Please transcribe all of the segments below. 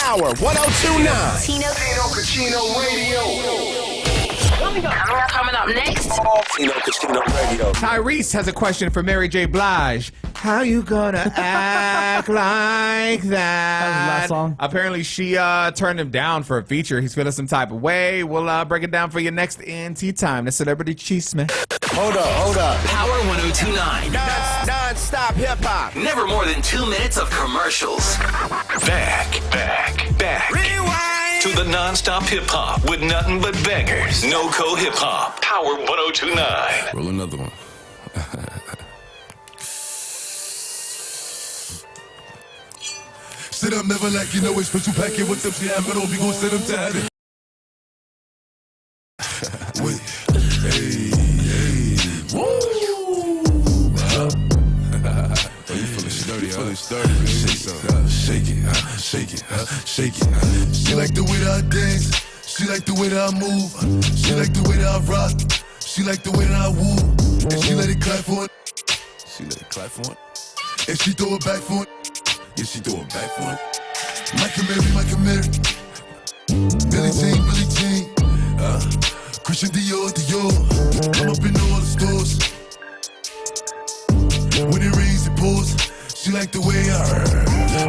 Power 102.9. Tino Cucino Radio. coming up next. Tino Cucino Radio. Tyrese has a question for Mary J. Blige. How you gonna act like that? That was the last song. Apparently, she turned him down for a feature. He's feeling some type of way. We'll break it down for you next in Tea Time. The Celebrity Cheeseman. Hold up. Power 102.9. Non-stop hip-hop. Never more than 2 minutes of commercials. Back. Rewind. To the non-stop hip-hop with nothing but bangers. No-co hip-hop. Power 102.9. Roll another one. Sit up, never like you know it's special packet with them. See, I'm gonna be gonna send them to heaven. Wait, hey, woo! Oh, you feeling sturdy, Shake it. She like the way that I dance. She like the way that I move. She like the way that I rock. She like the way that I woo. And she let it clap for it. And she throw it back for it. Yeah, she throw it back for it. Mike and Mary. Billie Jean. Christian Dior. I'm up in all the stores. When it rains, it pours. She like the way I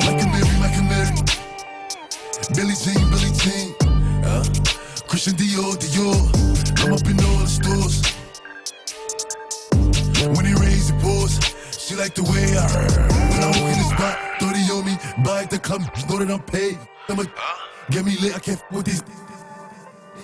Mike and Mary. Billie Jean. Christian Dior. I'm up in all the stores. When it rains, it pours. She like the way I when I walk in the spot, 30 on me, buy at the club, know that I'm paid. I'ma get me lit, I can't f with these.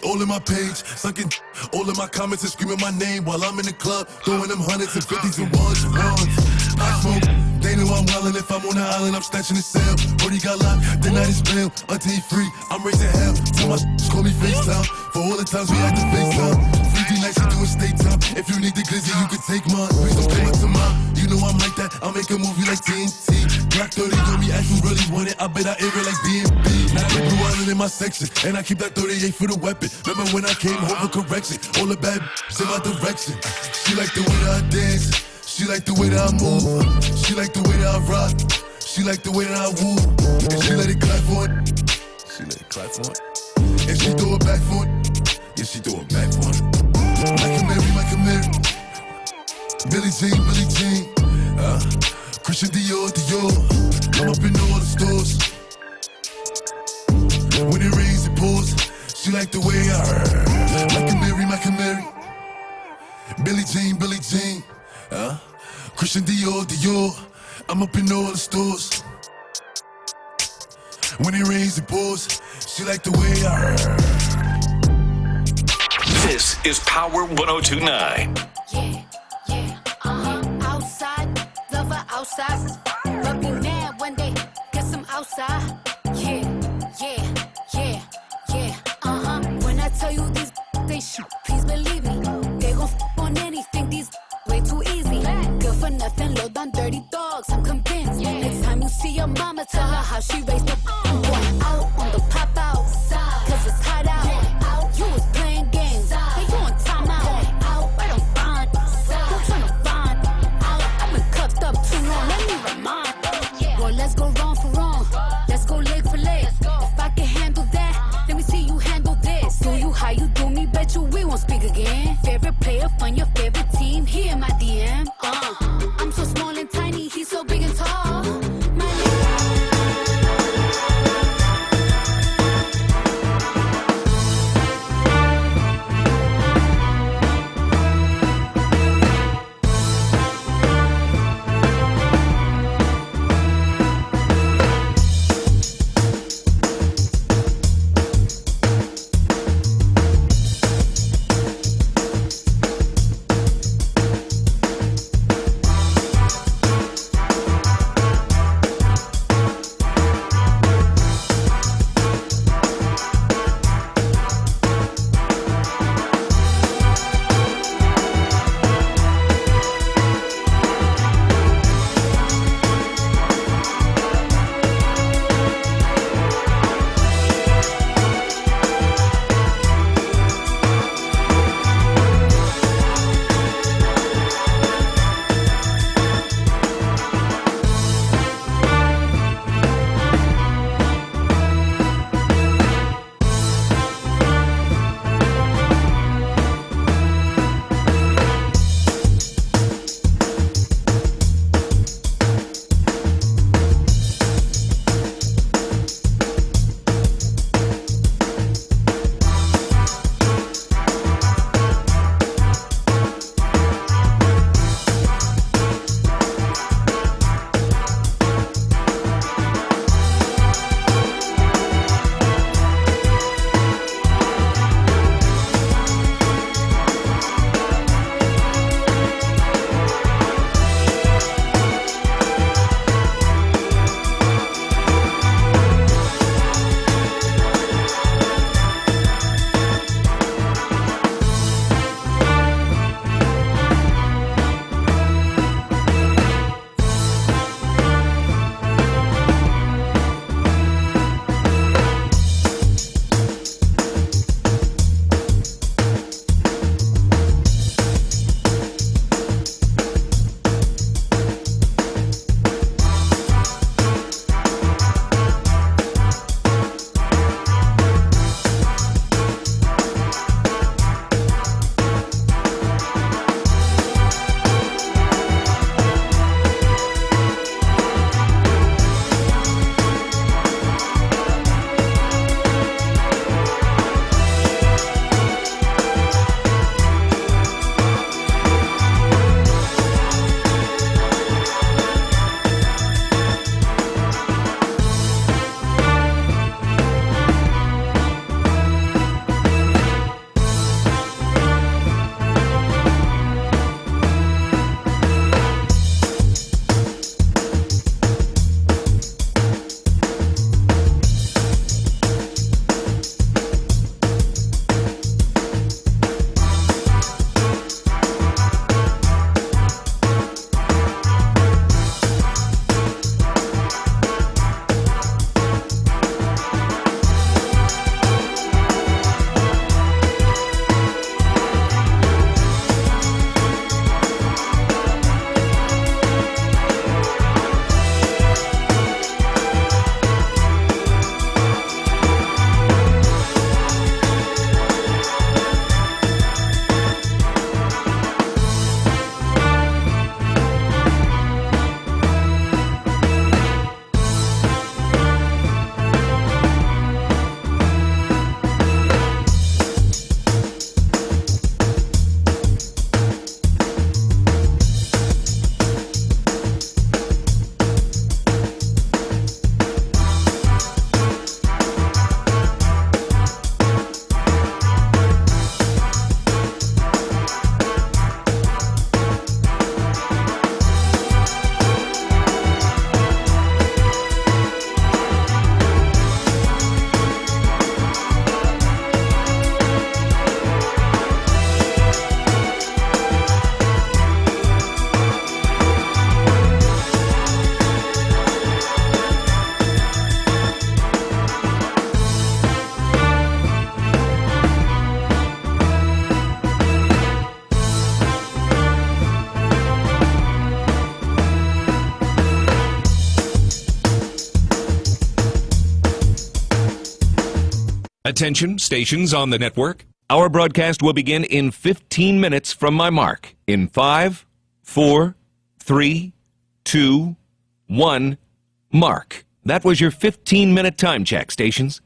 All in my page, sucking all in my comments and screaming my name while I'm in the club, throwing them hundreds and fifties and ones. I smoke, they know I'm wildin'. If I'm on the island, I'm snatching the cell. Brody got locked, the night is bail. Until he free, I'm raising hell. Tell my call me FaceTime. For all the times we had to FaceTime. 3D nights, you doing state time. If you need the glizzy, you can take mine. Please don't play much to mine. You know I'm like that, I'll make a movie like TNT. Black 30 on me, as you really want it. I bet I air it like BNB. Now I Blue Island in my section, and I keep that 38 for the weapon. Remember when I came home for correction? All the bad in my direction. She like the way that I dance. She like the way that I move. She like the way that I rock. She like the way that I woo. And she let it clap for it. And she throw it back for it. Yeah, she throw it back for it. Mike and Mary. Billie Jean. Christian Dior. I'm up in all the stores. When it rains, it pours. She like the way I Mike and Mary. Billie Jean. Christian Dior. I'm up in all the stores. When it rains, it pours. She like the way I This is Power 102.9. Outside, lover outside. But be mad when they get some outside. Yeah. When I tell you these they shoot, please believe me. They gon' on anything, these way too easy. Good for nothing, low down dirty dogs, I'm convinced. Next time you see your mama, tell her how she raised up. Going out on the pop out, cause it's hot out. You was playing games, hey, you on time out. Right on bond, who tryna bond out? I've been cuffed up too long, let me remind. Boy, let's go wrong for wrong, let's go leg for leg. If I can handle that, let me see you handle this. Do you how you do me, bet you we won't speak again. Favorite player from your favorite team, he in my DM. I'm so small and tiny, he's so big and tall. Attention, stations on the network. Our broadcast will begin in 15 minutes from my mark. In 5, 4, 3, 2, 1, mark. That was your 15-minute time check, stations.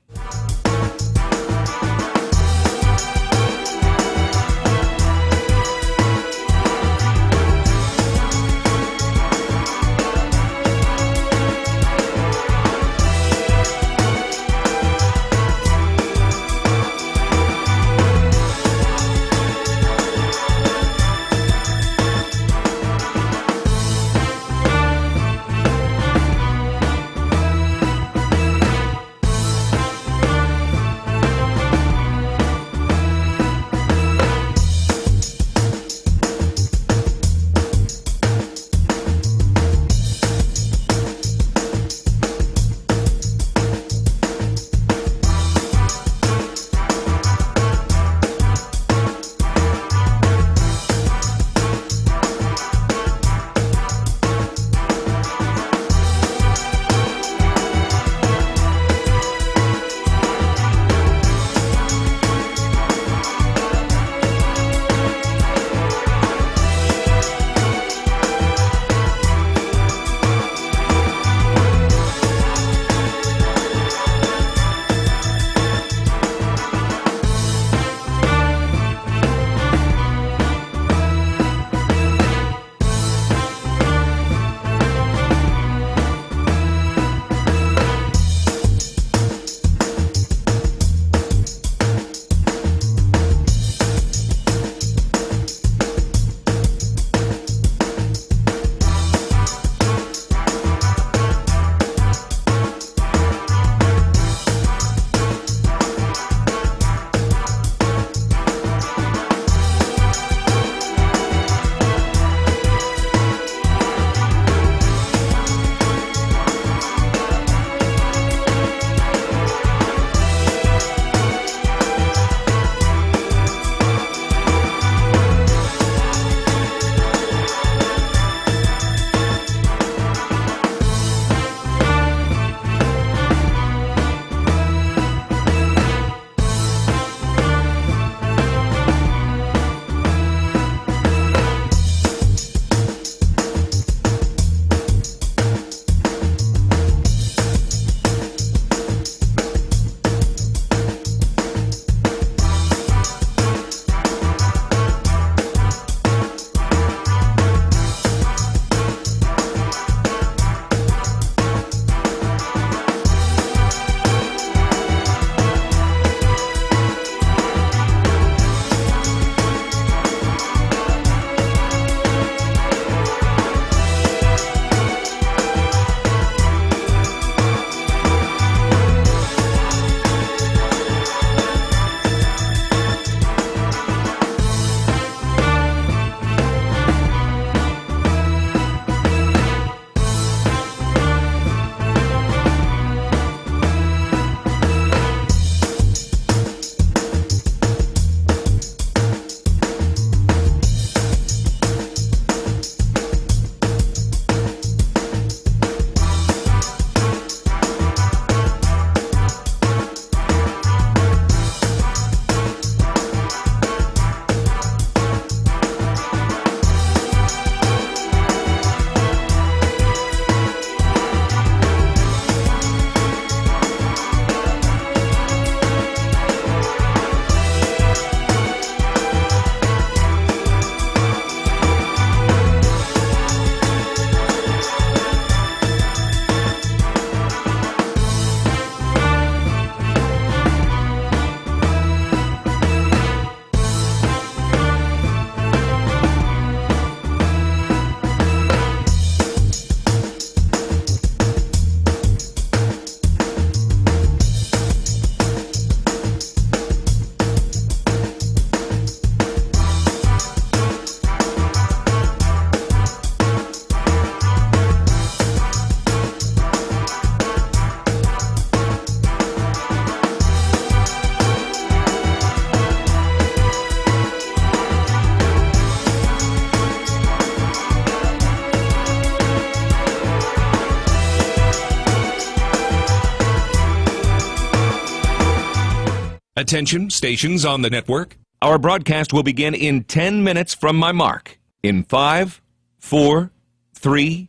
Attention, stations on the network. Our broadcast will begin in 10 minutes from my mark. In 5, 4, 3,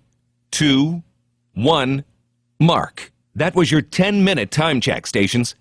2, 1, mark. That was your 10-minute time check, stations.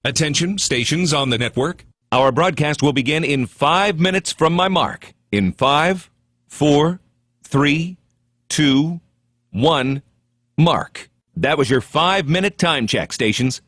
Attention, stations on the network. Our broadcast will begin in 5 minutes from my mark. In 5, 4, 3, 2, 1, mark. That was your 5-minute time check, stations.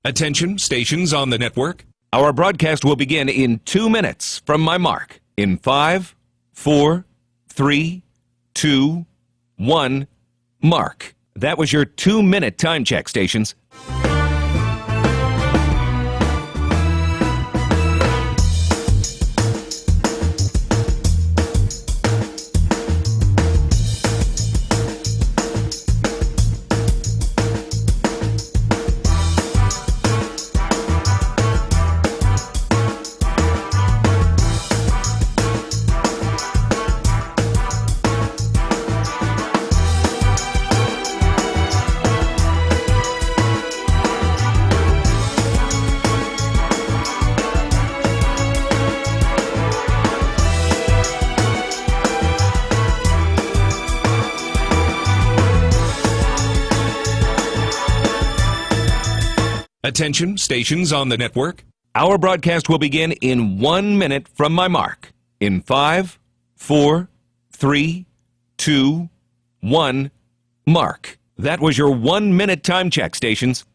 Attention, stations on the network. Our broadcast will begin in 2 minutes from my mark. In 5, 4, 3, 2, 1, mark. That was your 2-minute time check, stations. Attention, stations on the network. Our broadcast will begin in 1 minute from my mark. In 5, 4, 3, 2, 1, mark. That was your 1-minute time check, stations.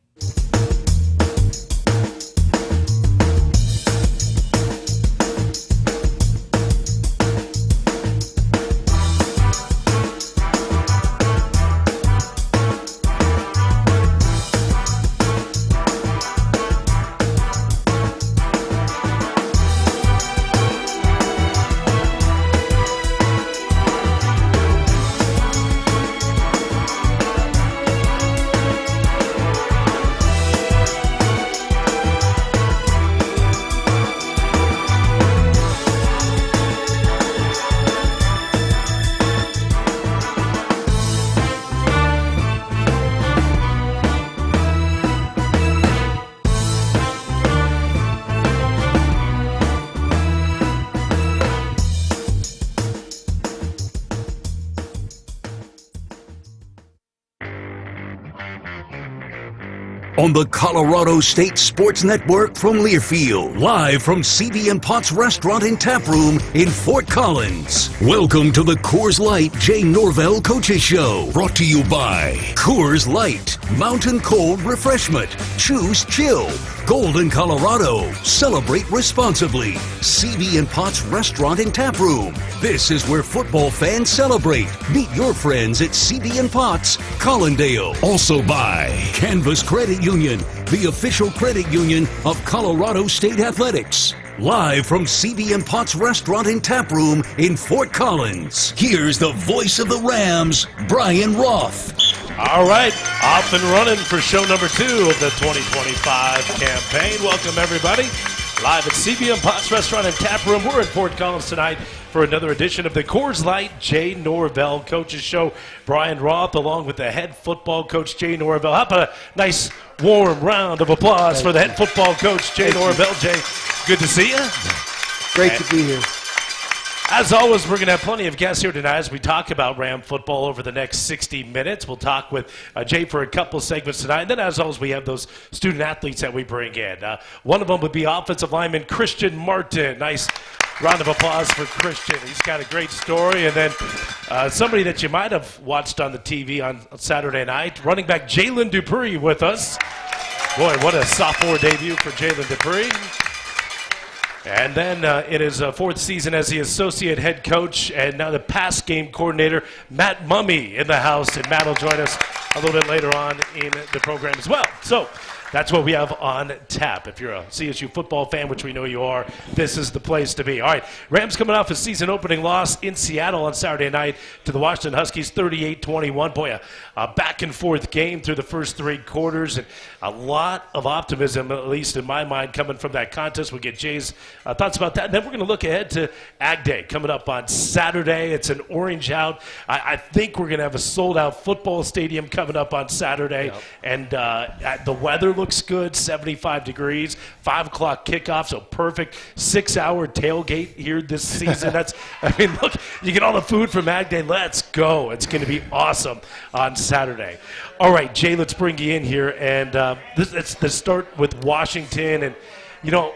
on the Colorado State Sports Network from Learfield, live from CB and Potts Restaurant and Tap Room in Fort Collins. Welcome to the Coors Light Jay Norvell Coaches Show, brought to you by Coors Light, Mountain Cold Refreshment. Choose chill. Golden, Colorado. Celebrate responsibly. CB and Potts Restaurant and Tap Room. This is where football fans celebrate. Meet your friends at CB and Potts, Collindale. Also by Canvas Credit Union, the official credit union of Colorado State Athletics. Live from CB and Potts Restaurant and Tap Room in Fort Collins, here's the voice of the Rams, Brian Roth. All right, off and running for show number 2 of the 2025 campaign. Welcome, everybody. Live at CB and Potts Restaurant and Tap Room. We're in Fort Collins tonight for another edition of the Coors Light Jay Norvell Coaches Show. Brian Roth, along with the head football coach, Jay Norvell. How about a nice, warm round of applause for the head football coach, Jay Norvell. Jay, good to see you. Great to be here. As always, we're going to have plenty of guests here tonight as we talk about Ram football over the next 60 minutes. We'll talk with Jay for a couple segments tonight. And then, as always, we have those student athletes that we bring in. One of them would be offensive lineman Christian Martin. Nice round of applause for Christian. He's got a great story. And then somebody that you might have watched on the TV on Saturday night, running back Jalen Dupree with us. Boy, what a sophomore debut for Jalen Dupree. And then in his 4th season as the associate head coach and now the pass game coordinator, Matt Mummy in the house. And Matt will join us a little bit later on in the program as well. So that's what we have on tap. If you're a CSU football fan, which we know you are, this is the place to be. All right, Rams coming off a season-opening loss in Seattle on Saturday night to the Washington Huskies, 38-21. Boy, a back-and-forth game through the first 3 quarters, and a lot of optimism, at least in my mind, coming from that contest. We'll get Jay's thoughts about that. And then we're going to look ahead to Ag Day coming up on Saturday. It's an orange out. I think we're going to have a sold-out football stadium coming up on Saturday, and the weather looks good, 75 degrees, 5 o'clock kickoff, so perfect 6-hour tailgate here this season. Look, you get all the food from Ag Day. Let's go. It's going to be awesome on Saturday. All right, Jay, let's bring you in here, and let's start with Washington. And, you know,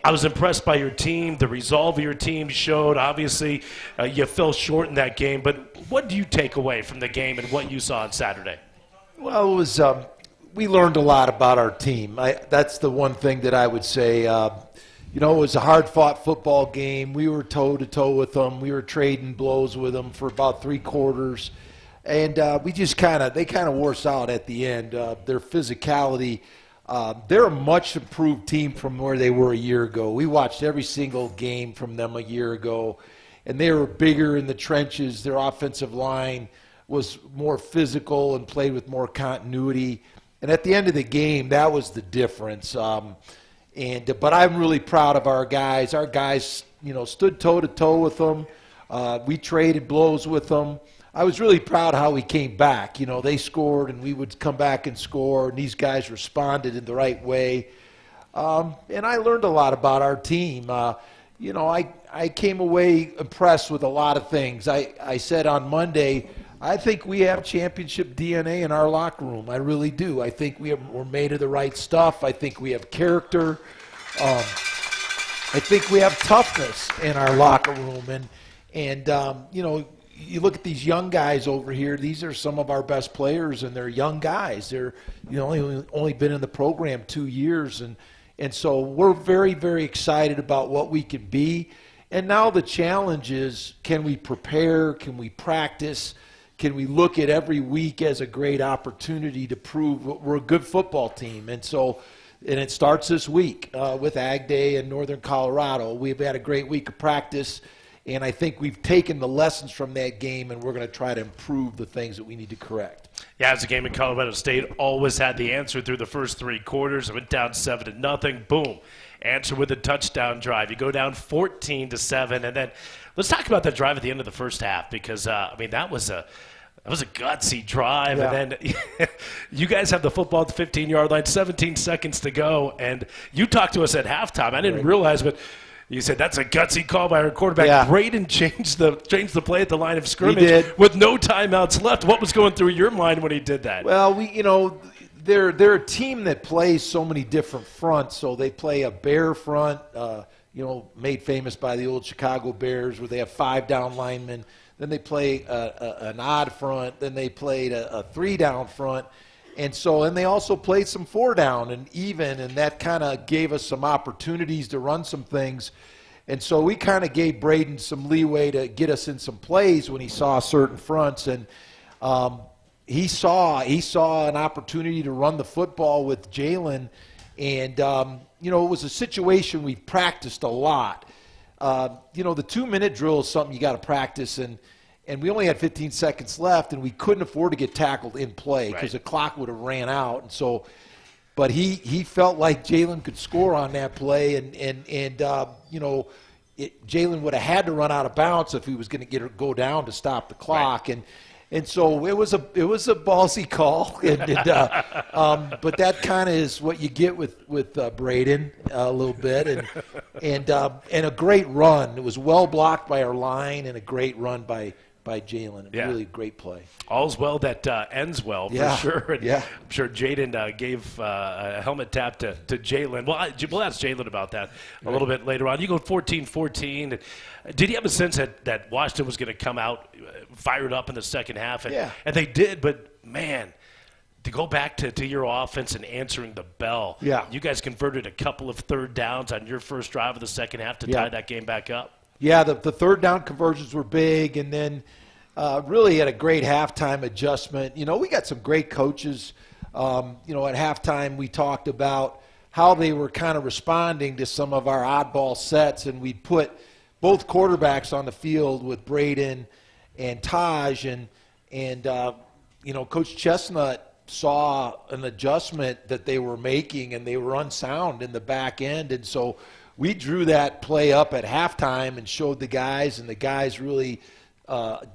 I was impressed by your team. The resolve of your team showed. Obviously, you fell short in that game, but what do you take away from the game and what you saw on Saturday? Well, it was we learned a lot about our team. That's the one thing that I would say. It was a hard-fought football game. We were toe-to-toe with them. We were trading blows with them for about 3 quarters. And they kind of wore us out at the end. Their physicality, they're a much improved team from where they were a year ago. We watched every single game from them a year ago, and they were bigger in the trenches. Their offensive line was more physical and played with more continuity. And at the end of the game, that was the difference. But I'm really proud of our guys. Our guys, stood toe-to-toe with them. We traded blows with them. I was really proud of how we came back. They scored, and we would come back and score, and these guys responded in the right way. And I learned a lot about our team. I came away impressed with a lot of things. I said on Monday, I think we have championship DNA in our locker room. I really do. I think we're made of the right stuff. I think we have character. I think we have toughness in our locker room. And you look at these young guys over here. These are some of our best players, and they're young guys. They're only been in the program 2 years, and so we're very, very excited about what we can be. And now the challenge is, can we prepare? Can we practice? Can we look at every week as a great opportunity to prove we're a good football team? And it starts this week with Ag Day in Northern Colorado. We've had a great week of practice, and I think we've taken the lessons from that game, and we're going to try to improve the things that we need to correct. Yeah, as a game in Colorado State always had the answer through the first 3 quarters. It went down 7-0. Boom. Answer with a touchdown drive. You go down 14-7, and then let's talk about that drive at the end of the first half, because that was a gutsy drive. Yeah. And then you guys have the football at the 15-yard line, 17 seconds to go, and you talked to us at halftime. I didn't realize, but you said that's a gutsy call by our quarterback. Yeah. Braden changed the play at the line of scrimmage with no timeouts left. What was going through your mind when he did that? Well, they're a team that plays so many different fronts. So they play a bear front, made famous by the old Chicago Bears, where they have 5 down linemen. Then they play an odd front. Then they played a 3 down front. And they also played some 4 down and even, and that kind of gave us some opportunities to run some things. And so we kind of gave Braden some leeway to get us in some plays when he saw certain fronts. And he saw an opportunity to run the football with Jalen. And, it was a situation we practiced a lot. The 2-minute drill is something you got to practice. And we only had 15 seconds left, and we couldn't afford to get tackled in play because the clock would have ran out. And so, but he felt like Jalen could score on that play, and Jalen would have had to run out of bounds if he was going to go down to stop the clock. Right. And so it was a ballsy call, but that kind of is what you get with Braden a little bit, and a great run. It was well blocked by our line, and a great run by Jalen. Really great play. All's well that ends well, for sure. And I'm sure Jaden gave a helmet tap to Jalen. Well, we'll ask Jalen about that a little bit later on. You go 14-14. Did you have a sense that Washington was going to come out fired up in the second half? And they did, but, man, to go back to your offense and answering the bell, you guys converted a couple of 3rd downs on your first drive of the second half to tie that game back up. Yeah, the 3rd down conversions were big, and then really had a great halftime adjustment. We got some great coaches. At halftime we talked about how they were kind of responding to some of our oddball sets, and we put both quarterbacks on the field with Braden and Taj, and Coach Chestnut saw an adjustment that they were making, and they were unsound in the back end, and so we drew that play up at halftime and showed the guys, and the guys really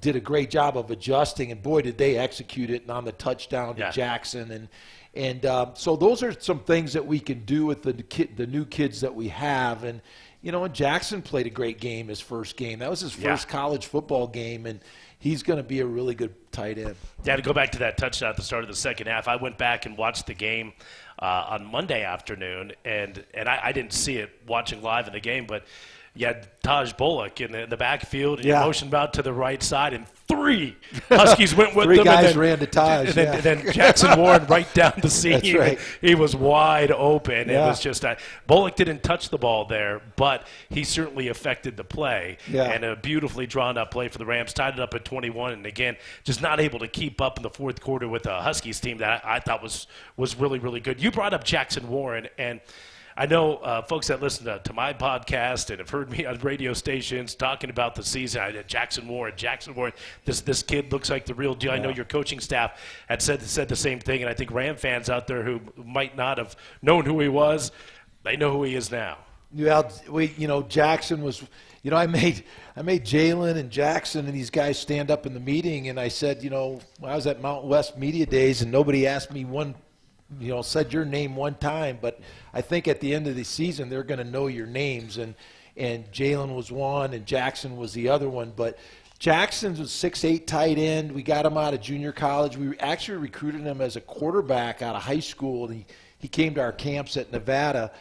did a great job of adjusting, and boy, did they execute it, and on the touchdown to Jackson. And so those are some things that we can do with the new kids that we have. And, and Jackson played a great game, his first game. That was his first college football game, and he's going to be a really good tight end. Yeah, to go back to that touchdown at the start of the second half, I went back and watched the game on Monday afternoon, and I didn't see it watching live in the game, but you had Taj Bullock in the backfield, and you motioned out to the right side, and 3 Huskies went with them. 3 guys ran to Taj. And then Jackson Warren right down the seam. That's right. He was wide open. It was just Bullock didn't touch the ball there, but he certainly affected the play. And a beautifully drawn up play for the Rams, tied it up at 21, and again, just not able to keep up in the fourth quarter with a Huskies team that I thought was really, really good. You brought up Jackson Warren, and I know folks that listen to my podcast and have heard me on radio stations talking about the season. Jackson Warren, this kid looks like the real deal. I know your coaching staff had said the same thing, and I think Ram fans out there who might not have known who he was, they know who he is now. Yeah, Jackson was. I made Jalen and Jackson and these guys stand up in the meeting, and I said, I was at Mountain West Media Days, and nobody asked me said your name one time, but I think at the end of the season they're going to know your names, and Jalen was one and Jackson was the other one. But Jackson was 6'8" tight end. We got him out of junior college. We actually recruited him as a quarterback out of high school, and he came to our camps at Nevada,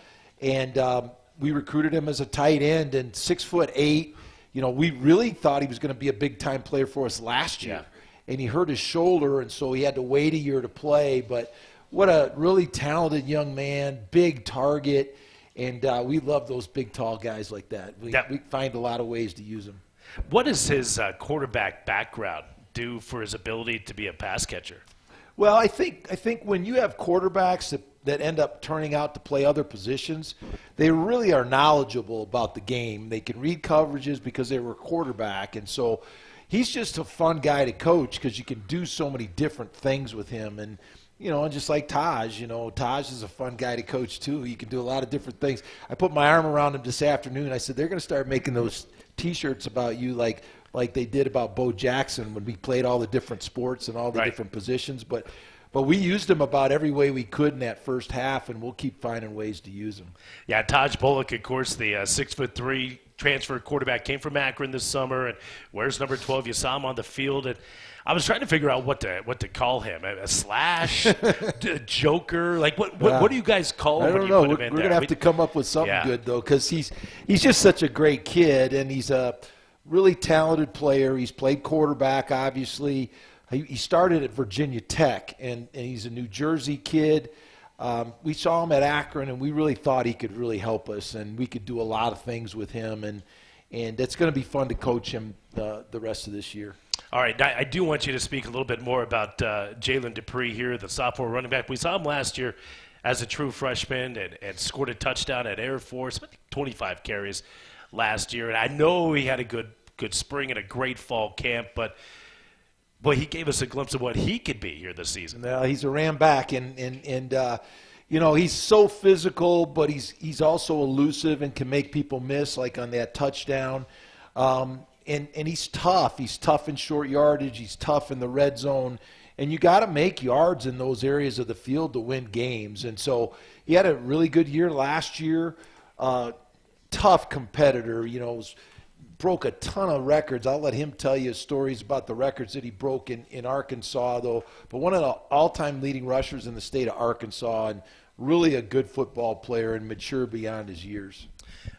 and we recruited him as a tight end, and 6'8". We really thought he was going to be a big-time player for us last year, and he hurt his shoulder, and so he had to wait a year to play. But what a really talented young man, big target, and we love those big, tall guys like that. We find a lot of ways to use them. What does his quarterback background do for his ability to be a pass catcher? Well, I think when you have quarterbacks that end up turning out to play other positions, they really are knowledgeable about the game. They can read coverages because they were a quarterback, and so he's just a fun guy to coach because you can do so many different things with him. And and just like Taj, Taj is a fun guy to coach too. You can do a lot of different things. I put my arm around him this afternoon. I said, they're going to start making those T-shirts about you like they did about Bo Jackson when we played all the different sports and all the different positions. But we used him about every way we could in that first half, and we'll keep finding ways to use him. Yeah, Taj Bullock, of course, the 6'3", transfer quarterback, came from Akron this summer, and where's number 12? You saw him on the field, and I was trying to figure out what to call him. A slash, a joker, like what do you guys call him? I don't know. We're going to have to come up with something good though, because he's just such a great kid, and he's a really talented player. He's played quarterback, obviously. He started at Virginia Tech, and he's a New Jersey kid. We saw him at Akron, and we really thought he could really help us, and we could do a lot of things with him, and it's going to be fun to coach him the rest of this year. All right, I do want you to speak a little bit more about Jalen Dupree here, the sophomore running back. We saw him last year as a true freshman and scored a touchdown at Air Force, 25 carries last year. And I know he had a good spring and a great fall camp, but boy, he gave us a glimpse of what he could be here this season. Well, he's a ram back, and he's so physical, but he's also elusive and can make people miss, like on that touchdown. And he's tough. He's tough in short yardage. He's tough in the red zone. And you got to make yards in those areas of the field to win games. And so he had a really good year last year. Tough competitor, broke a ton of records. I'll let him tell you stories about the records that he broke in Arkansas, though. But one of the all-time leading rushers in the state of Arkansas, and really a good football player and mature beyond his years.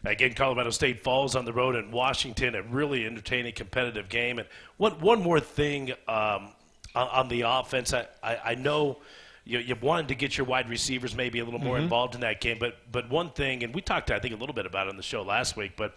Again, Colorado State falls on the road in Washington, a really entertaining, competitive game. And one more thing on the offense, I know you wanted to get your wide receivers maybe a little more involved in that game, but one thing, and we talked, I think, a little bit about it on the show last week, but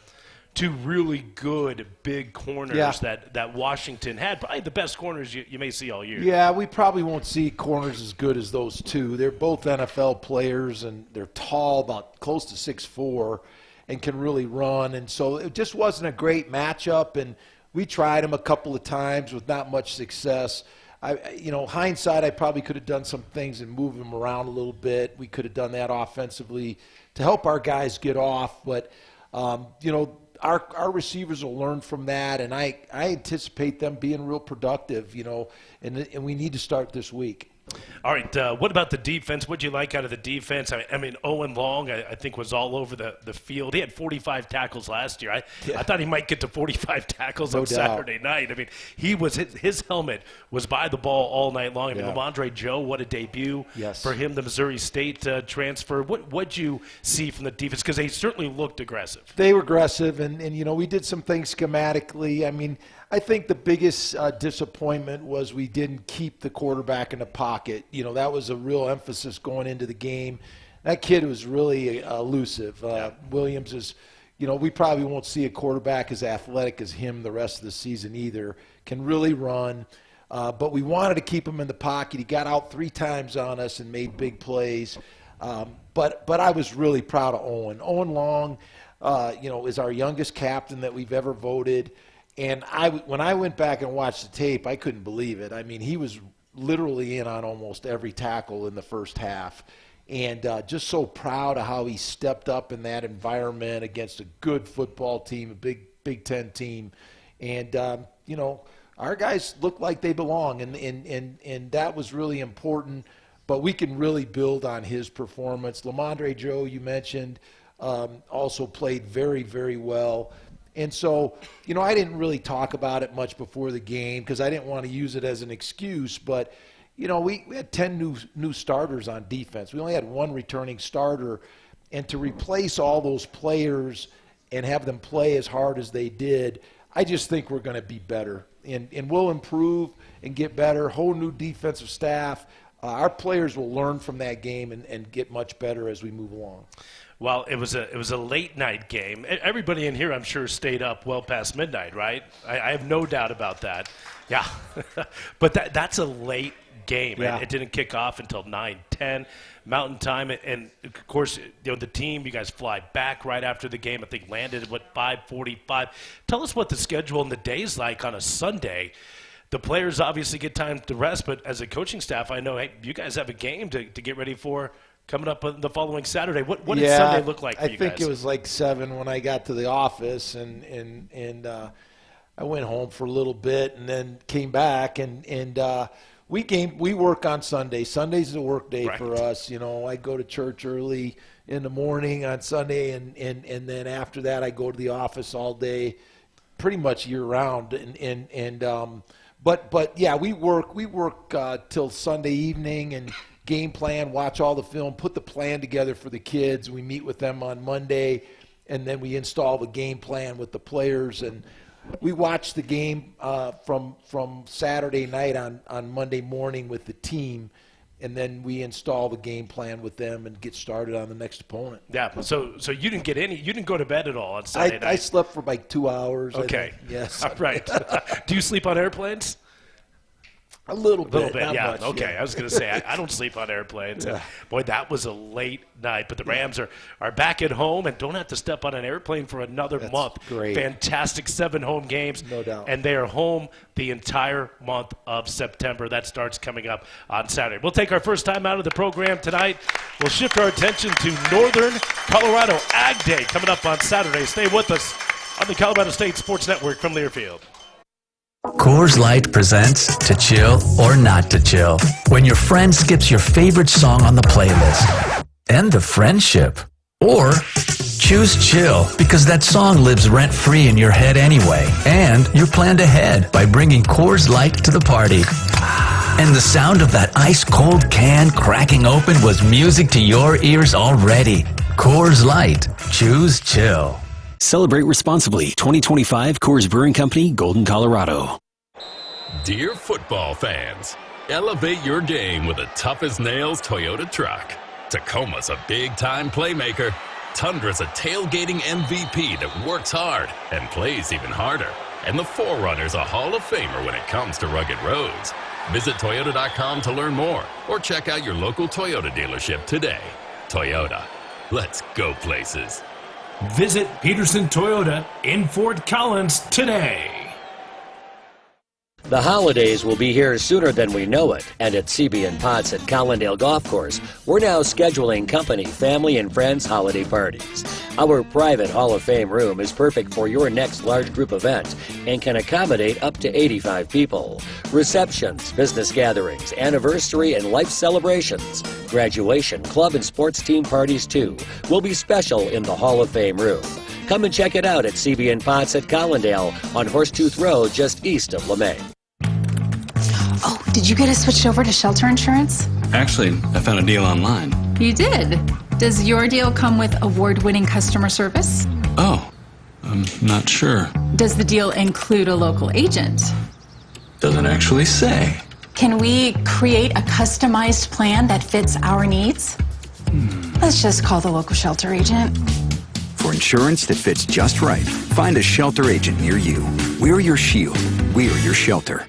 two really good big corners that Washington had, probably the best corners you may see all year. Yeah, we probably won't see corners as good as those two. They're both NFL players, and they're tall, about close to 6'4", and can really run. And so it just wasn't a great matchup, and we tried them a couple of times with not much success. Hindsight, I probably could have done some things and moved them around a little bit. We could have done that offensively to help our guys get off, but our receivers will learn from that, and I anticipate them being real productive, and we need to start this week. All right, what about the defense? What did you like out of the defense? I mean, Owen Long, I think, was all over the field. He had 45 tackles last year. I thought he might get to 45 tackles on Saturday night. I mean, his helmet was by the ball all night long. I mean, Lamondre Joe, what a debut for him, the Missouri State transfer. What'd you see from the defense? Because they certainly looked aggressive. They were aggressive, and we did some things schematically. I mean, I think the biggest disappointment was we didn't keep the quarterback in the pocket. That was a real emphasis going into the game. That kid was really elusive. Williams is, we probably won't see a quarterback as athletic as him the rest of the season either. Can really run. But we wanted to keep him in the pocket. He got out 3 times on us and made big plays. But I was really proud of Owen. Owen Long, is our youngest captain that we've ever voted. And when I went back and watched the tape, I couldn't believe it. I mean, he was literally in on almost every tackle in the first half. And just so proud of how he stepped up in that environment against a good football team, a Big Ten team. And, our guys look like they belong, and that was really important. But we can really build on his performance. Lamondre Joe, you mentioned, also played very, very well. And so, I didn't really talk about it much before the game because I didn't want to use it as an excuse. But, we had 10 new starters on defense. We only had 1 returning starter. And to replace all those players and have them play as hard as they did, I just think we're going to be better. And we'll improve and get better. Whole new defensive staff. Our players will learn from that game and get much better as we move along. Well, it was a late night game. Everybody in here, I'm sure, stayed up well past midnight, right? I have no doubt about that. Yeah, but that's a late game. Yeah. It didn't kick off until 9:10 Mountain Time, and of course, the team, you guys fly back right after the game. I think landed at 5:45. Tell us what the schedule and the day's like on a Sunday. The players obviously get time to rest, but as a coaching staff, I know, hey, you guys have a game to get ready for coming up the following Saturday. What did Sunday look like for you guys? I think it was like 7 when I got to the office, and I went home for a little bit and then came back, and We work on Sunday. Sunday's a work day Right. for us. I go to church early in the morning on Sunday, and then after that I go to the office all day, pretty much year round. But yeah, we work till Sunday evening and game plan, watch all the film, put the plan together for the kids. We meet with them on Monday, and then we install the game plan with the players, and we watch the game from Saturday night on Monday morning with the team, and then we install the game plan with them and get started on the next opponent. Yeah. So you didn't go to bed at all on Sunday night? I slept for like 2 hours. Okay. I think. Yes. All right. Do you sleep on airplanes? A little bit. Not not yeah. much, Okay. yeah. I was going to say, I don't sleep on airplanes. Yeah. And boy, that was a late night. But the Rams are back at home and don't have to step on an airplane for another month. great. Fantastic 7 home games. No doubt. And they are home the entire month of September. That starts coming up on Saturday. We'll take our first time out of the program tonight. We'll shift our attention to Northern Colorado Ag Day coming up on Saturday. Stay with us on the Colorado State Sports Network from Learfield. Coors Light presents To Chill or Not to Chill. When your friend skips your favorite song on the playlist. End the friendship. Or choose chill because that song lives rent-free in your head anyway. And you're planned ahead by bringing Coors Light to the party. And the sound of that ice-cold can cracking open was music to your ears already. Coors Light. Choose chill. Celebrate responsibly. 2025 Coors Brewing Company, Golden, Colorado. Dear football fans, elevate your game with a tough-as-nails Toyota truck. Tacoma's a big-time playmaker. Tundra's a tailgating MVP that works hard and plays even harder. And the 4Runner's a Hall of Famer when it comes to rugged roads. Visit Toyota.com to learn more or check out your local Toyota dealership today. Toyota, let's go places. Visit Peterson Toyota in Fort Collins today. The holidays will be here sooner than we know it, and at CB & Potts at Collindale Golf Course, we're now scheduling company, family, and friends holiday parties. Our private Hall of Fame room is perfect for your next large group event and can accommodate up to 85 people. Receptions, business gatherings, anniversary and life celebrations, graduation, club and sports team parties too, will be special in the Hall of Fame room. Come and check it out at CB & Potts at Collindale on Horsetooth Road just east of LeMay. Oh, did you get us switched over to shelter insurance? Actually, I found a deal online. You did? Does your deal come with award-winning customer service? Oh, I'm not sure. Does the deal include a local agent? Doesn't actually say. Can we create a customized plan that fits our needs? Let's just call the local shelter agent. For insurance that fits just right, find a shelter agent near you. We're your shield. We're your shelter.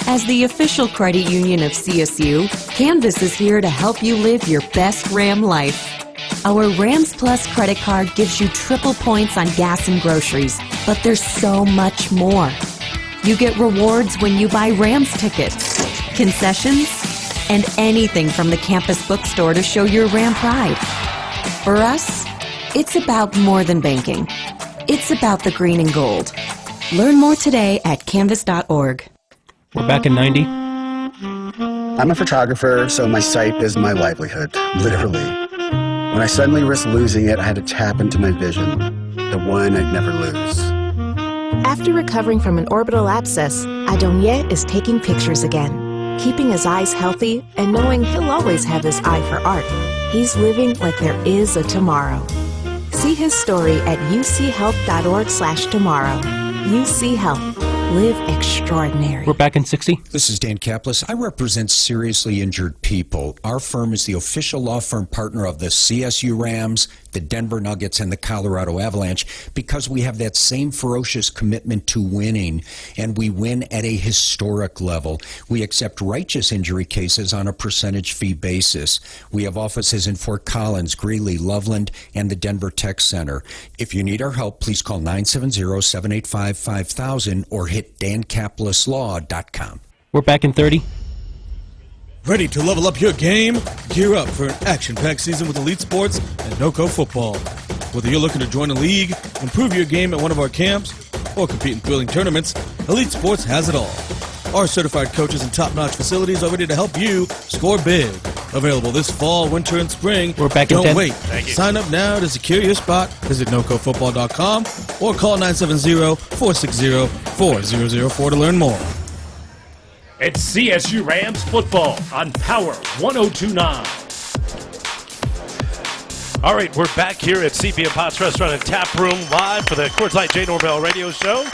As the official credit union of CSU, Canvas is here to help you live your best Ram life. Our Rams Plus credit card gives you triple points on gas and groceries, but there's so much more. You get rewards when you buy Rams tickets, concessions, and anything from the campus bookstore to show your Ram pride. For us, it's about more than banking. It's about the green and gold. Learn more today at canvas.org. We're back in 90. I'm a photographer, so my sight is my livelihood, literally. When I suddenly risked losing it, I had to tap into my vision, the one I'd never lose. After recovering from an orbital abscess, Adonier is taking pictures again, keeping his eyes healthy and knowing he'll always have his eye for art. He's living like there is a tomorrow. See his story at uchealth.org/tomorrow. UC Health. Live extraordinary. We're back in 60. This is Dan Kaplis. I represent seriously injured people. Our firm is the official law firm partner of the CSU Rams, the Denver Nuggets, and the Colorado Avalanche because we have that same ferocious commitment to winning, and we win at a historic level. We accept righteous injury cases on a percentage fee basis. We have offices in Fort Collins, Greeley, Loveland, and the Denver Tech Center. If you need our help, please call 970-785-5000 or hit dankapleslaw.com. We're back in 30. Ready to level up your game? Gear up for an action-packed season with Elite Sports and NoCo Football. Whether you're looking to join a league, improve your game at one of our camps, or compete in thrilling tournaments, Elite Sports has it all. Our certified coaches and top-notch facilities are ready to help you score big. Available this fall, winter, and spring. We're back in Don't 10. wait. Thank you. Sign up now to secure your spot. Visit nocofootball.com or call 970-460-4004 to learn more. It's CSU Rams football on Power 1029. All right, we're back here at CP and Potts Restaurant and Tap Room live for the Coors Light J. Norvell radio show.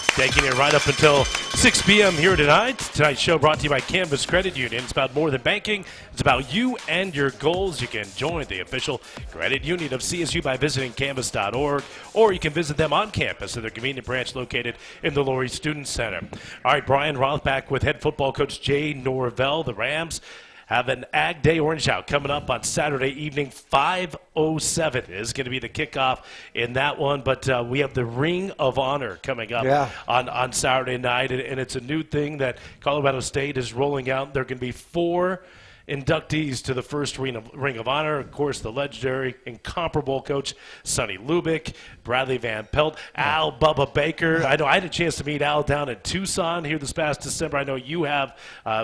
Taking it right up until 6 p.m. here tonight. Tonight's show brought to you by Canvas Credit Union. It's about more than banking. It's about you and your goals. You can join the official credit union of CSU by visiting canvas.org, or you can visit them on campus at their convenient branch located in the Laurie Student Center. All right, Brian Roth back with head football coach Jay Norvell. The Rams have an Ag Day Orange Out coming up on Saturday evening. 5:07 is going to be the kickoff in that one. But we have the Ring of Honor coming up on Saturday night. And it's a new thing that Colorado State is rolling out. There are going to be 4 inductees to the first Ring of Honor. Of course, the legendary, incomparable coach Sonny Lubick, Bradley Van Pelt, Al Bubba Baker. I know I had a chance to meet Al down in Tucson here this past December. I know you have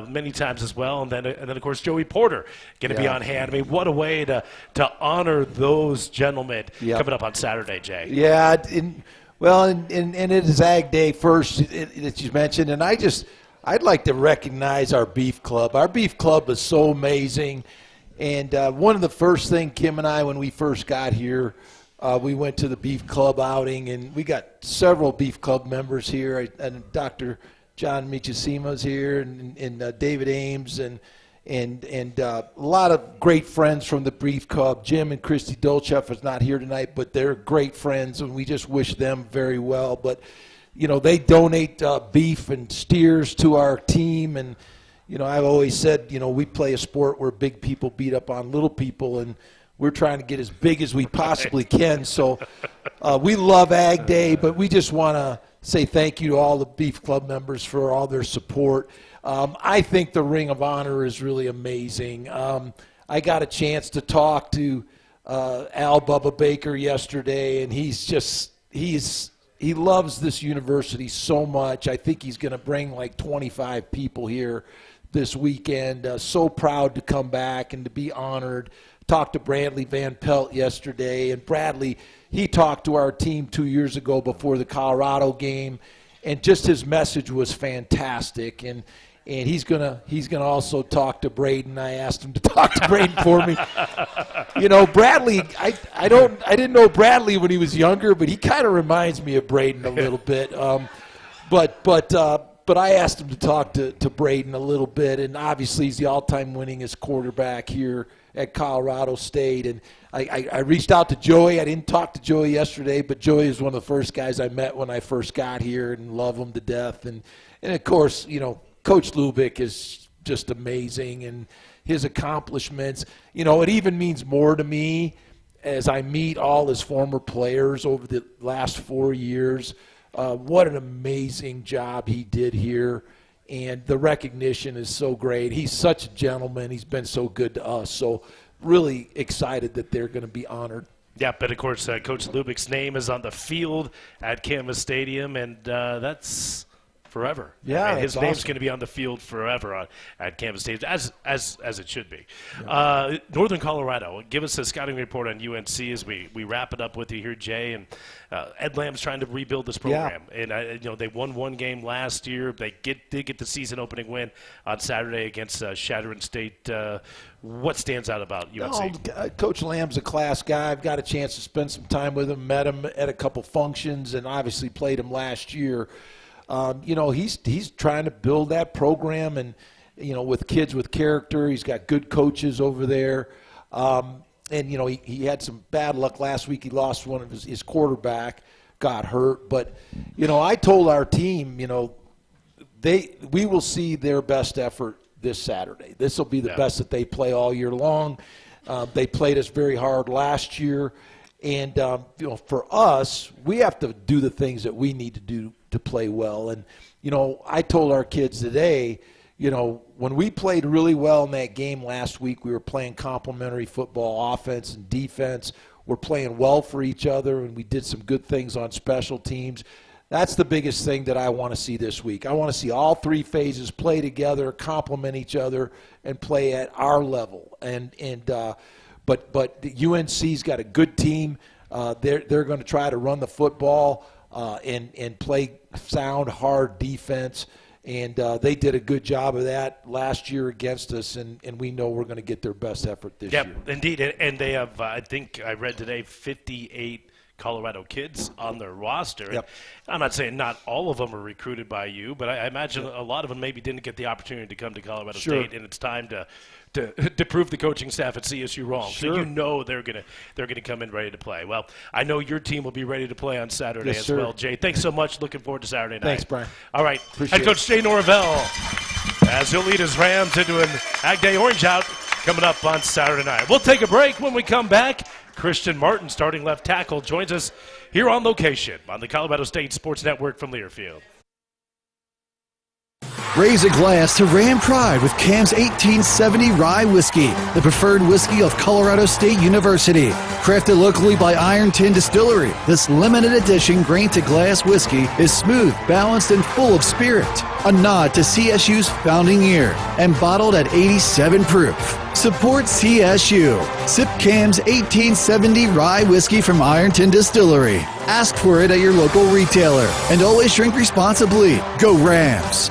many times as well. And then of course, Joey Porter going to be on hand. I mean, what a way to honor those gentlemen coming up on Saturday, Jay. Yeah, and it is Ag Day first, that you mentioned, and I'd like to recognize our Beef Club. Our Beef Club is so amazing. And one of the first things, Kim and I, when we first got here, we went to the Beef Club outing, and we got several Beef Club members here. And Dr. John Michisima's here, and David Ames, and a lot of great friends from the Beef Club. Jim and Christy Dolchef is not here tonight, but they're great friends, and we just wish them very well. But you know, they donate beef and steers to our team. And, you know, I've always said, you know, we play a sport where big people beat up on little people, and we're trying to get as big as we possibly can. So we love Ag Day, but we just want to say thank you to all the Beef Club members for all their support. I think the Ring of Honor is really amazing. I got a chance to talk to Al Bubba Baker yesterday, and he loves this university so much. I think he's going to bring like 25 people here this weekend. So proud to come back and to be honored. Talked to Bradley Van Pelt yesterday, and Bradley, he talked to our team 2 years ago before the Colorado game, and just his message was fantastic. And he's gonna also talk to Braden. I asked him to talk to Braden for me. You know, Bradley, I didn't know Bradley when he was younger, but he kind of reminds me of Braden a little bit. But I asked him to talk to Braden a little bit, and obviously he's the all-time winningest quarterback here at Colorado State. And I reached out to Joey. I didn't talk to Joey yesterday, but Joey is one of the first guys I met when I first got here, and love him to death. And of course, you know, Coach Lubick is just amazing, and his accomplishments. You know, it even means more to me as I meet all his former players over the last 4 years. What an amazing job he did here, and the recognition is so great. He's such a gentleman. He's been so good to us. So really excited that they're going to be honored. Yeah, but of course, Coach Lubick's name is on the field at Canvas Stadium, and that's forever. Yeah, I mean, his name's awesome. going to be on the field forever at Canvas Stadium, as it should be. Yeah. Northern Colorado, give us a scouting report on UNC as we wrap it up with you here, Jay. And Ed Lamb's trying to rebuild this program, and you know, they won one game last year. They did get the season-opening win on Saturday against Shattering State. What stands out about UNC? Coach Lamb's a class guy. I've got a chance to spend some time with him, met him at a couple functions, and obviously played him last year. You know, he's trying to build that program, and you know, with kids with character. He's got good coaches over there, and you know, he had some bad luck last week. He lost one of his quarterback, got hurt. But you know, I told our team, you know, we will see their best effort this Saturday. This will be the best that they play all year long. They played us very hard last year, and you know, for us, we have to do the things that we need to do to play well. And you know, I told our kids today, you know, when we played really well in that game last week, we were playing complementary football, offense and defense. We're playing well for each other, and we did some good things on special teams. That's the biggest thing that I want to see this week. I want to see all three phases play together, complement each other, and play at our level. But the UNC's got a good team. They're going to try to run the football and play sound, hard defense. And they did a good job of that last year against us, and we know we're going to get their best effort this year. Yep, indeed. And they have, I think I read today, 58 Colorado kids on their roster. Yep. I'm not saying not all of them are recruited by you, but I imagine a lot of them maybe didn't get the opportunity to come to Colorado State, and it's time to prove the coaching staff at CSU wrong. Sure. So you know they're gonna come in ready to play. Well, I know your team will be ready to play on Saturday Yes, as sir. well. Jay, thanks so much. Looking forward to Saturday night. Thanks, Brian. All right, Appreciate Head Coach Jay Norvell, as he'll lead his Rams into an Ag Day Orange out coming up on Saturday night. We'll take a break. When we come back, Christian Martin, starting left tackle, joins us here on location on the Colorado State Sports Network from Learfield. Raise a glass to Ram Pride with Cam's 1870 Rye Whiskey, the preferred whiskey of Colorado State University. Crafted locally by Iron Tin Distillery, this limited edition grain-to-glass whiskey is smooth, balanced, and full of spirit. A nod to CSU's founding year and bottled at 87 proof. Support CSU. Sip Cam's 1870 Rye Whiskey from Iron Tin Distillery. Ask for it at your local retailer. And always drink responsibly. Go Rams!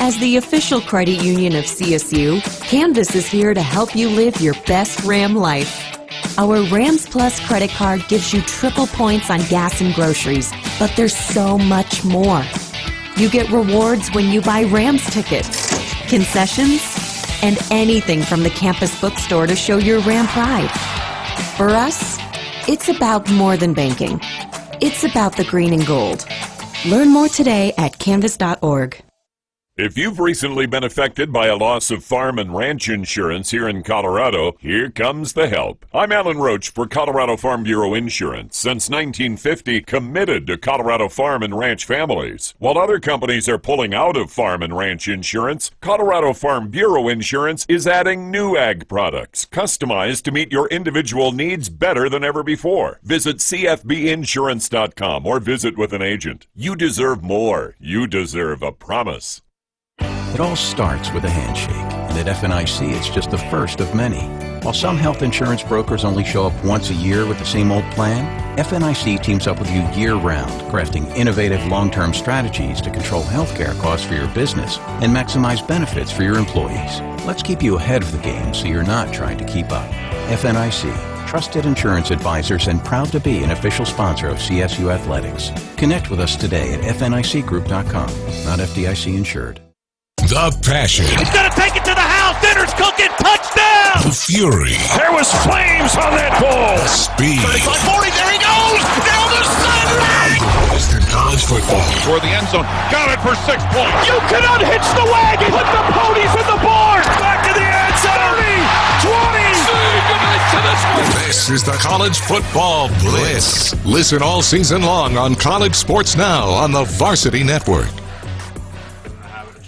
As the official credit union of CSU, Canvas is here to help you live your best Ram life. Our Rams Plus credit card gives you triple points on gas and groceries, but there's so much more. You get rewards when you buy Rams tickets, concessions, and anything from the campus bookstore to show your Ram pride. For us, it's about more than banking. It's about the green and gold. Learn more today at canvas.org. If you've recently been affected by a loss of farm and ranch insurance here in Colorado, here comes the help. I'm Alan Roach for Colorado Farm Bureau Insurance, since 1950 committed to Colorado farm and ranch families. While other companies are pulling out of farm and ranch insurance, Colorado Farm Bureau Insurance is adding new ag products, customized to meet your individual needs better than ever before. Visit cfbinsurance.com or visit with an agent. You deserve more. You deserve a promise. It all starts with a handshake, and at FNIC it's just the first of many. While some health insurance brokers only show up once a year with the same old plan, FNIC teams up with you year-round, crafting innovative long-term strategies to control healthcare costs for your business and maximize benefits for your employees. Let's keep you ahead of the game so you're not trying to keep up. FNIC, trusted insurance advisors and proud to be an official sponsor of CSU Athletics. Connect with us today at fnicgroup.com, not FDIC insured. The passion. He's going to take it to the house. Dinner's cooking. Touchdown. The fury. There was flames on that ball. The speed. 35-40. There he goes. Down the sideline. Western college football. For the end zone. Got it for 6 points. You can unhitch the wagon. Put the ponies in the barn. Back to the end zone. 30, 20. Say goodnight to this one. This is the College Football Blitz. Listen all season long on College Sports Now on the Varsity Network.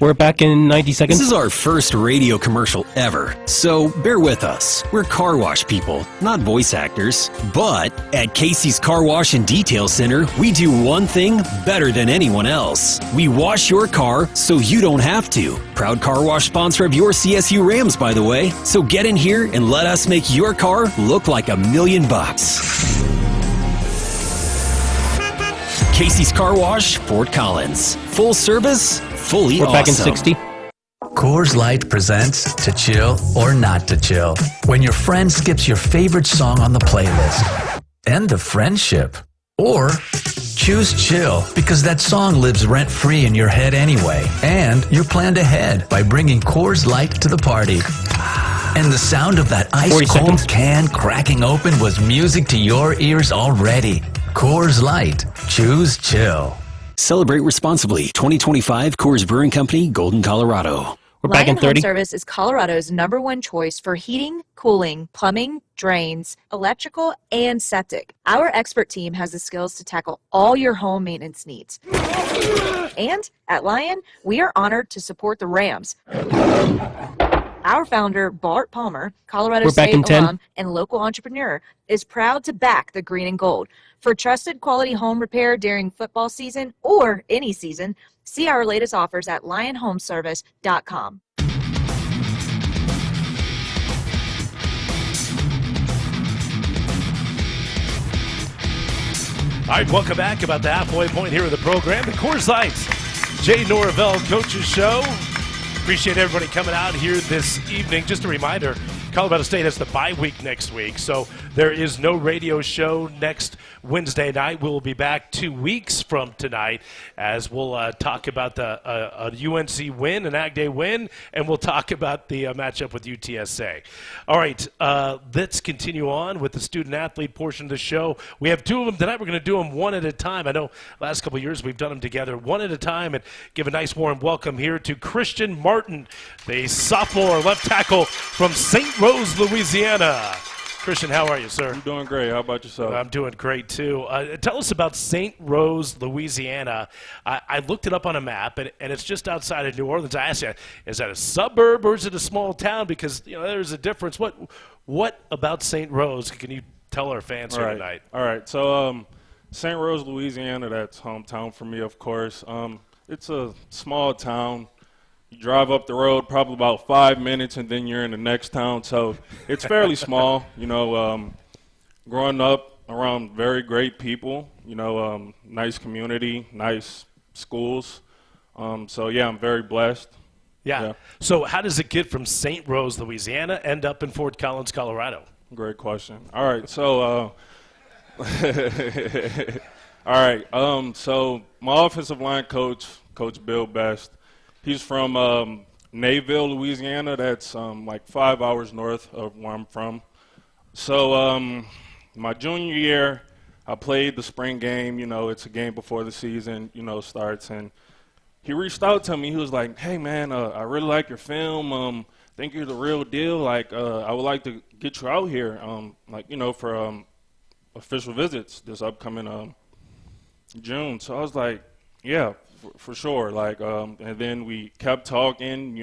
We're back in 90 seconds. This is our first radio commercial ever, so bear with us. We're car wash people, not voice actors. But at Casey's Car Wash and Detail Center, we do one thing better than anyone else. We wash your car so you don't have to. Proud car wash sponsor of your CSU Rams, by the way. So get in here and let us make your car look like $1 million. Casey's Car Wash, Fort Collins. Full service, fully We're awesome. back in 60. Coors Light presents To Chill or Not to Chill. When your friend skips your favorite song on the playlist. End the friendship. Or choose chill because that song lives rent-free in your head anyway. And you're planned ahead by bringing Coors Light to the party. And the sound of that ice-cold can cracking open was music to your ears already. Coors Light. Choose chill. Celebrate responsibly. 2025 Coors Brewing Company, Golden, Colorado. We're back in 30. Home Service is Colorado's #1 choice for heating, cooling, plumbing, drains, electrical, and septic. Our expert team has the skills to tackle all your home maintenance needs. And at Lion, we are honored to support the Rams. Our founder, Bart Palmer, Colorado State alum and local entrepreneur, is proud to back the green and gold. For trusted quality home repair during football season or any season, see our latest offers at lionhomeservice.com. All right, welcome back. About the halfway point here of the program. The Coors Light Jay Norvell Coaches Show. Appreciate everybody coming out here this evening. Just a reminder, Colorado State has the bye week next week, so there is no radio show next Wednesday night. We'll be back 2 weeks from tonight as we'll talk about the UNC win, an Ag Day win, and we'll talk about the matchup with UTSA. All right, let's continue on with the student-athlete portion of the show. We have two of them tonight. We're going to do them one at a time. I know last couple of years we've done them together one at a time, and give a nice warm welcome here to Christian Martin, the sophomore left tackle from St. Rose, Louisiana. Christian, how are you, sir? I'm doing great. How about yourself? I'm doing great, too. Tell us about St. Rose, Louisiana. I looked it up on a map, and it's just outside of New Orleans. I asked you, is that a suburb or is it a small town? Because, there's a difference. What about St. Rose can you tell our fans here tonight? All right. So St. Rose, Louisiana, that's hometown for me, of course. It's a small town. You drive up the road probably about 5 minutes, and then you're in the next town. So it's fairly small. Growing up around very great people, nice community, nice schools. I'm very blessed. Yeah. So how does it get from St. Rose, Louisiana, end up in Fort Collins, Colorado? Great question. All right. So, so my offensive line coach, Coach Bill Best, he's from Norvell, Louisiana. That's like 5 hours north of where I'm from. So my junior year, I played the spring game. It's a game before the season, starts. And he reached out to me. He was like, hey, man, I really like your film. Think you're the real deal. I would like to get you out here, for official visits this upcoming June. So I was like, yeah. For sure, and then we kept talking,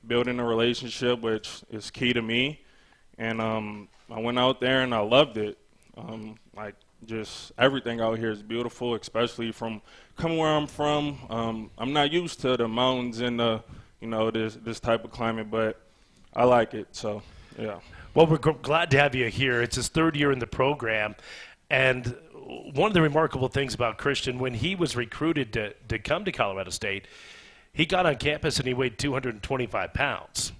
building a relationship, which is key to me. And I went out there and I loved it. Just everything out here is beautiful, especially from coming where I'm from. I'm not used to the mountains and this type of climate, but I like it. So, yeah. Well, we're glad to have you here. It's his third year in the program, and one of the remarkable things about Christian, when he was recruited to come to Colorado State, he got on campus and he weighed 225 pounds.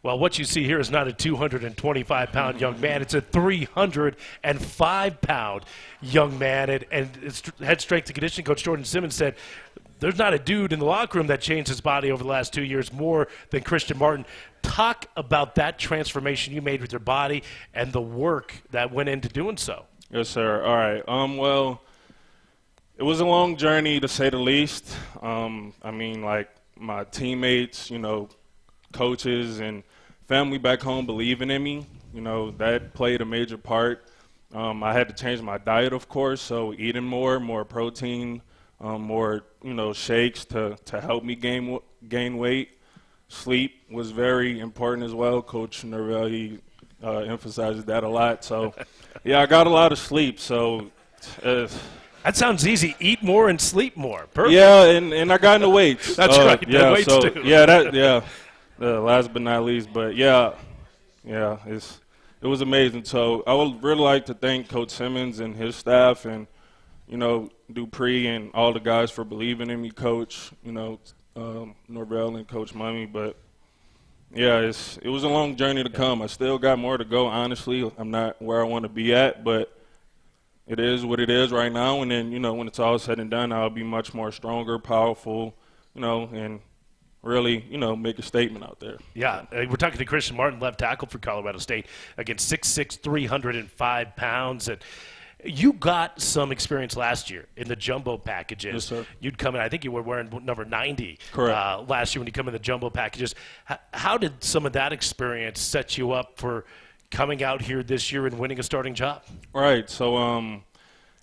Well, what you see here is not a 225-pound young man. It's a 305-pound young man. And head strength and conditioning coach Jordan Simmons said, there's not a dude in the locker room that changed his body over the last 2 years more than Christian Martin. Talk about that transformation you made with your body and the work that went into doing so. Yes, sir. All right. Well, it was a long journey to say the least. My teammates, coaches and family back home believing in me, that played a major part. I had to change my diet, of course, so eating more protein, more, shakes to help me gain weight. Sleep was very important as well. Coach Norvell, he emphasizes that a lot. So, yeah, I got a lot of sleep. So that sounds easy. Eat more and sleep more. Perfect. Yeah, and I got in the weights. That's right. Yeah, weights too. Last but not least. But it was amazing. So I would really like to thank Coach Simmons and his staff, and Dupree and all the guys for believing in me, Coach. Norvell and Coach Mummy, but. Yeah, it was a long journey to come. I still got more to go, honestly. I'm not where I want to be at, but it is what it is right now. And then, when it's all said and done, I'll be much more stronger, powerful, and really, make a statement out there. Yeah, we're talking to Christian Martin, left tackle for Colorado State, against 6'6", 305 pounds. And you got some experience last year in the jumbo packages. Yes, sir. You'd come in, I think you were wearing number 90 Correct. Last year when you come in the jumbo packages. How did some of that experience set you up for coming out here this year and winning a starting job? Right. So,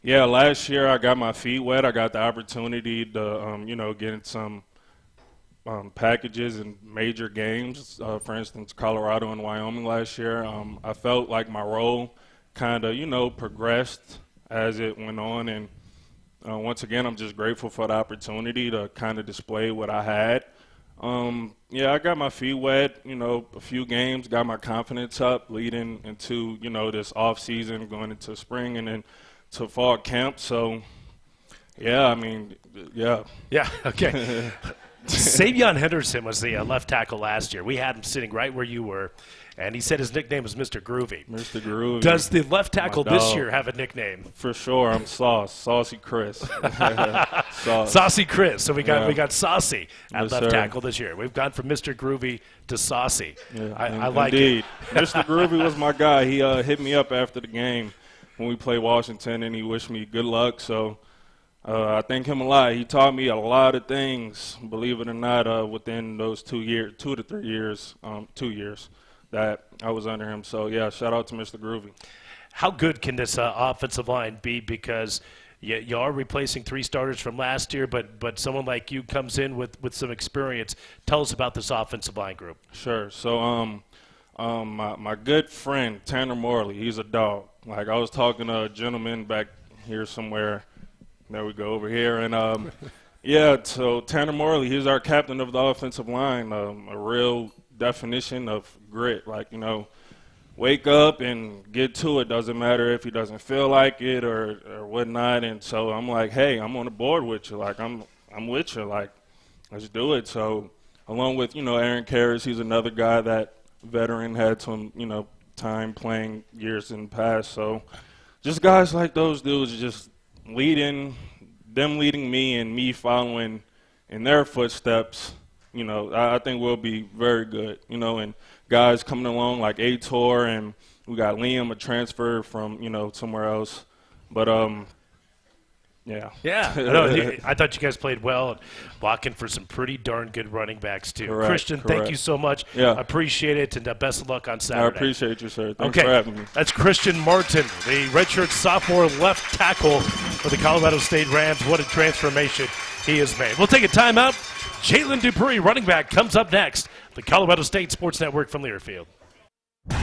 last year I got my feet wet. I got the opportunity to, get in some packages in major games. For instance, Colorado and Wyoming last year. I felt like my role kind of, progressed as it went on. And once again, I'm just grateful for the opportunity to kind of display what I had. I got my feet wet, a few games, got my confidence up leading into, this off season, going into spring and then to fall camp. So, yeah. Yeah, okay. Savion Henderson was the left tackle last year. We had him sitting right where you were, and he said his nickname was Mr. Groovy. Mr. Groovy. Does the left tackle this year have a nickname? For sure. I'm Saucy Chris. Saucy Chris. So we got Saucy at yes, left sir. tackle this year. We've gone from Mr. Groovy to Saucy. Yeah, I like indeed. it. Mr. Groovy was my guy. He hit me up after the game when we played Washington, and he wished me good luck. So I thank him a lot. He taught me a lot of things, believe it or not, within those 2 to 3 years, 2 years that I was under him. So, yeah, shout out to Mr. Groovy. How good can this offensive line be? Because you are replacing 3 starters from last year, but someone like you comes in with some experience. Tell us about this offensive line group. Sure. So my good friend, Tanner Morley, he's a dog. Like, I was talking to a gentleman back here somewhere. There we go, over here. And, so Tanner Morley, he's our captain of the offensive line, a real definition of grit. Like, wake up and get to it. Doesn't matter if he doesn't feel like it or whatnot. And so I'm like, hey, I'm on the board with you. Like, I'm with you. Like, let's do it. So along with, Aaron Karras, he's another guy that veteran, had some, time playing years in the past. So just guys like those dudes just leading me and me following in their footsteps. I think we'll be very good, and guys coming along like Ator, and we got Liam, a transfer from, somewhere else. But, yeah. Yeah. I thought you guys played well and blocking for some pretty darn good running backs, too. Correct, Christian, thank you so much. Yeah. Appreciate it, and best of luck on Saturday. I appreciate you, sir. Thanks for having me. That's Christian Martin, the redshirt sophomore left tackle for the Colorado State Rams. What a transformation he has made. We'll take a timeout. Jalen Dupree, running back, comes up next. The Colorado State Sports Network from Learfield.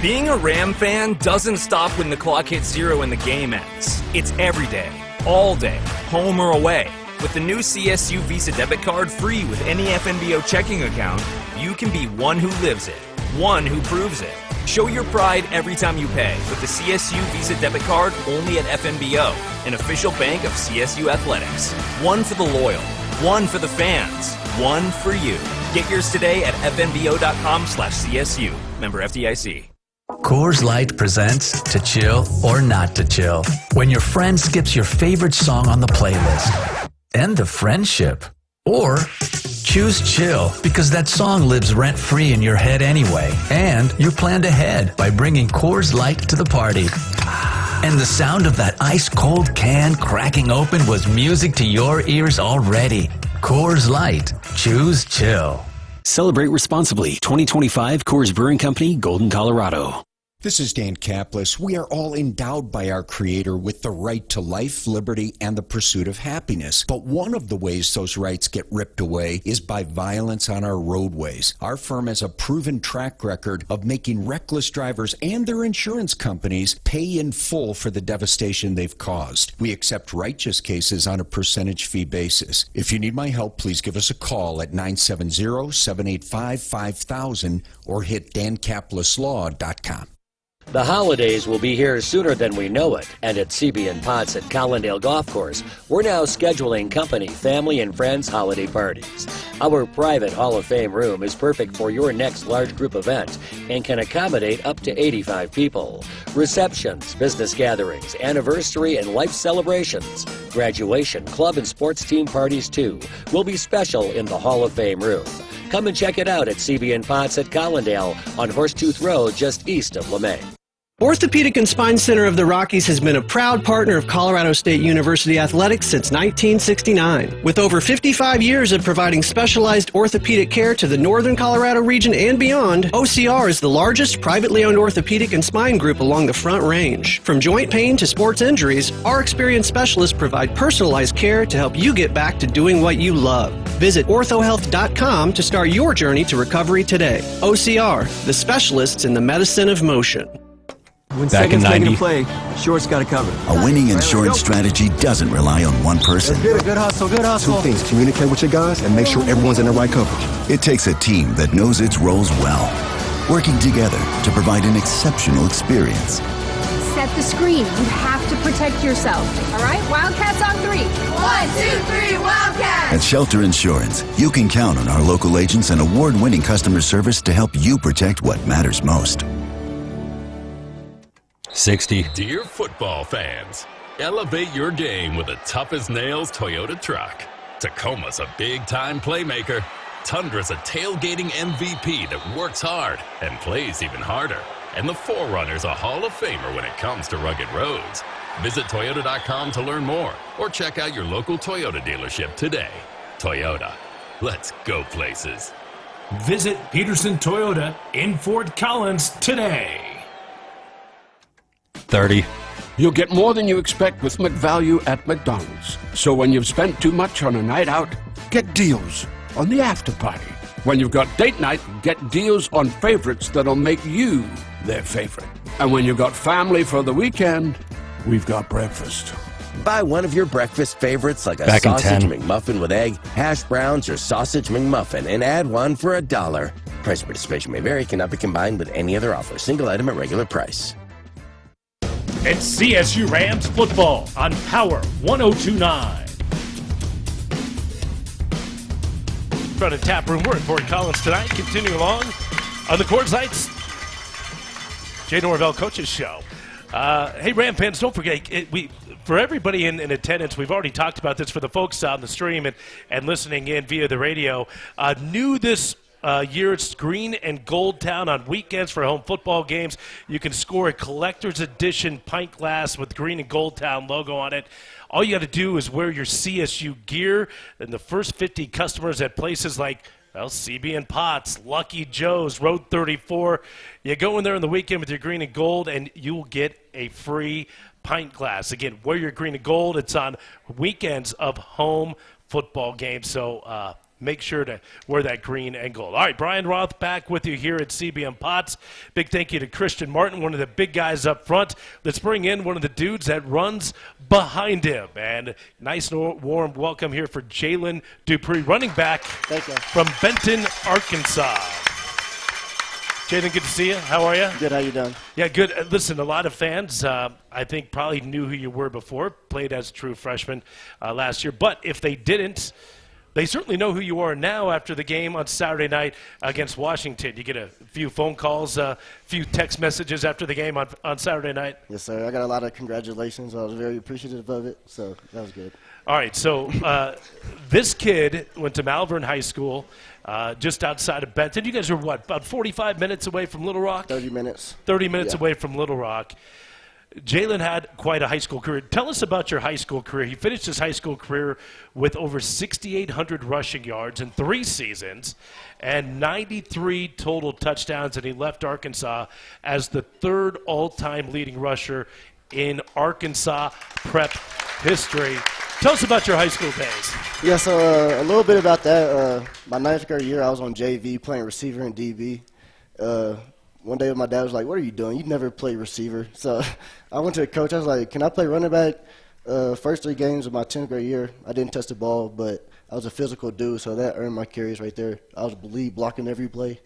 Being a Ram fan doesn't stop when the clock hits 0 and the game ends. It's every day, all day, home or away. With the new CSU Visa debit card free with any FNBO checking account, you can be one who lives it, one who proves it. Show your pride every time you pay with the CSU Visa debit card only at FNBO, an official bank of CSU Athletics. One for the loyal, one for the fans, one for you. Get yours today at fnbo.com/CSU. Member FDIC. Coors Light presents To Chill or Not to Chill. When your friend skips your favorite song on the playlist. End of friendship. Or choose chill because that song lives rent-free in your head anyway. And you're planned ahead by bringing Coors Light to the party. And the sound of that ice-cold can cracking open was music to your ears already. Coors Light. Choose chill. Celebrate responsibly. 2025 Coors Brewing Company, Golden, Colorado. This is Dan Kaplis. We are all endowed by our Creator with the right to life, liberty, and the pursuit of happiness. But one of the ways those rights get ripped away is by violence on our roadways. Our firm has a proven track record of making reckless drivers and their insurance companies pay in full for the devastation they've caused. We accept righteous cases on a percentage fee basis. If you need my help, please give us a call at 970-785-5000 or hit dankapleslaw.com. The holidays will be here sooner than we know it, and at CB & Potts at Collindale Golf Course, we're now scheduling company, family, and friends holiday parties. Our private Hall of Fame room is perfect for your next large group event and can accommodate up to 85 people. Receptions, business gatherings, anniversary and life celebrations, graduation, club and sports team parties too, will be special in the Hall of Fame room. Come and check it out at CB & Potts at Collindale on Horsetooth Road just east of LeMay. Orthopedic and Spine Center of the Rockies has been a proud partner of Colorado State University athletics since 1969. With over 55 years of providing specialized orthopedic care to the northern Colorado region and beyond, OCR is the largest privately owned orthopedic and spine group along the Front Range. From joint pain to sports injuries, our experienced specialists provide personalized care to help you get back to doing what you love. Visit orthohealth.com to start your journey to recovery today. OCR, the specialists in the medicine of motion. When back in second's making 90. a play, short's got to cover. A winning insurance strategy doesn't rely on one person. Good hustle, good hustle. Two things: communicate with your guys and make sure everyone's in the right coverage. It takes a team that knows its roles well, working together to provide an exceptional experience. Set the screen. You have to protect yourself. All right, Wildcats on 3. 1, 2, 3, Wildcats! At Shelter Insurance, you can count on our local agents and award-winning customer service to help you protect what matters most. 60. Dear football fans, elevate your game with a tough-as-nails Toyota truck. Tacoma's a big-time playmaker. Tundra's a tailgating MVP that works hard and plays even harder. And the 4Runner's a Hall of Famer when it comes to rugged roads. Visit Toyota.com to learn more or check out your local Toyota dealership today. Toyota, let's go places. Visit Peterson Toyota in Fort Collins today. 30. You'll get more than you expect with McValue at McDonald's. So when you've spent too much on a night out, get deals on the after party. When you've got date night, get deals on favorites that'll make you their favorite. And when you've got family for the weekend, we've got breakfast. Buy one of your breakfast favorites like a Back in sausage 10. McMuffin with egg, hash browns, or sausage McMuffin, and add one for $1. Price participation may vary, cannot be combined with any other offer. Single item at regular price. It's CSU Rams football on Power 102.9. Front of Tap Room, we're at Fort Collins tonight. Continuing along on the Coors Lights Jay Norvell Coaches Show. Hey, Ram fans, don't forget, for everybody in attendance, we've already talked about this for the folks on the stream and listening in via the radio. New this year, it's Green and Gold Town on weekends for home football games. You can score a collector's edition pint glass with Green and Gold Town logo on it. All you got to do is wear your CSU gear, and the first 50 customers at places like, well, CB and Potts, Lucky Joe's, Road 34. You go in there on the weekend with your green and gold, and you will get a free pint glass. Again, wear your green and gold. It's on weekends of home football games, so make sure to wear that green and gold. All right, Brian Roth back with you here at CBM Potts. Big thank you to Christian Martin, one of the big guys up front. Let's bring in one of the dudes that runs behind him. And nice and warm welcome here for Jalen Dupree, running back from Benton, Arkansas. Jalen, good to see you. How are you? Good. How you doing? Yeah, good. Listen, a lot of fans, I think, probably knew who you were before, played as a true freshman last year. But if they didn't, they certainly know who you are now after the game on Saturday night against Washington. You get a few phone calls, a few text messages after the game on Saturday night. Yes, sir. I got a lot of congratulations. I was very appreciative of it, so that was good. All right, so this kid went to Malvern High School just outside of Benton. You guys are, what, about 45 minutes away from Little Rock? 30 minutes. 30 minutes away from Little Rock. Jalen had quite a high school career. Tell us about your high school career. He finished his high school career with over 6,800 rushing yards in 3 seasons and 93 total touchdowns, and he left Arkansas as the 3rd all-time leading rusher in Arkansas prep history. Tell us about your high school days. Yeah, so a little bit about that. My 9th grade year, I was on JV playing receiver and DB. One day my dad was like, "What are you doing? You never play receiver." So I went to the coach. I was like, "Can I play running back?" First 3 games of my 10th grade year, I didn't touch the ball, but I was a physical dude, so that earned my carries right there. I was lead blocking every play.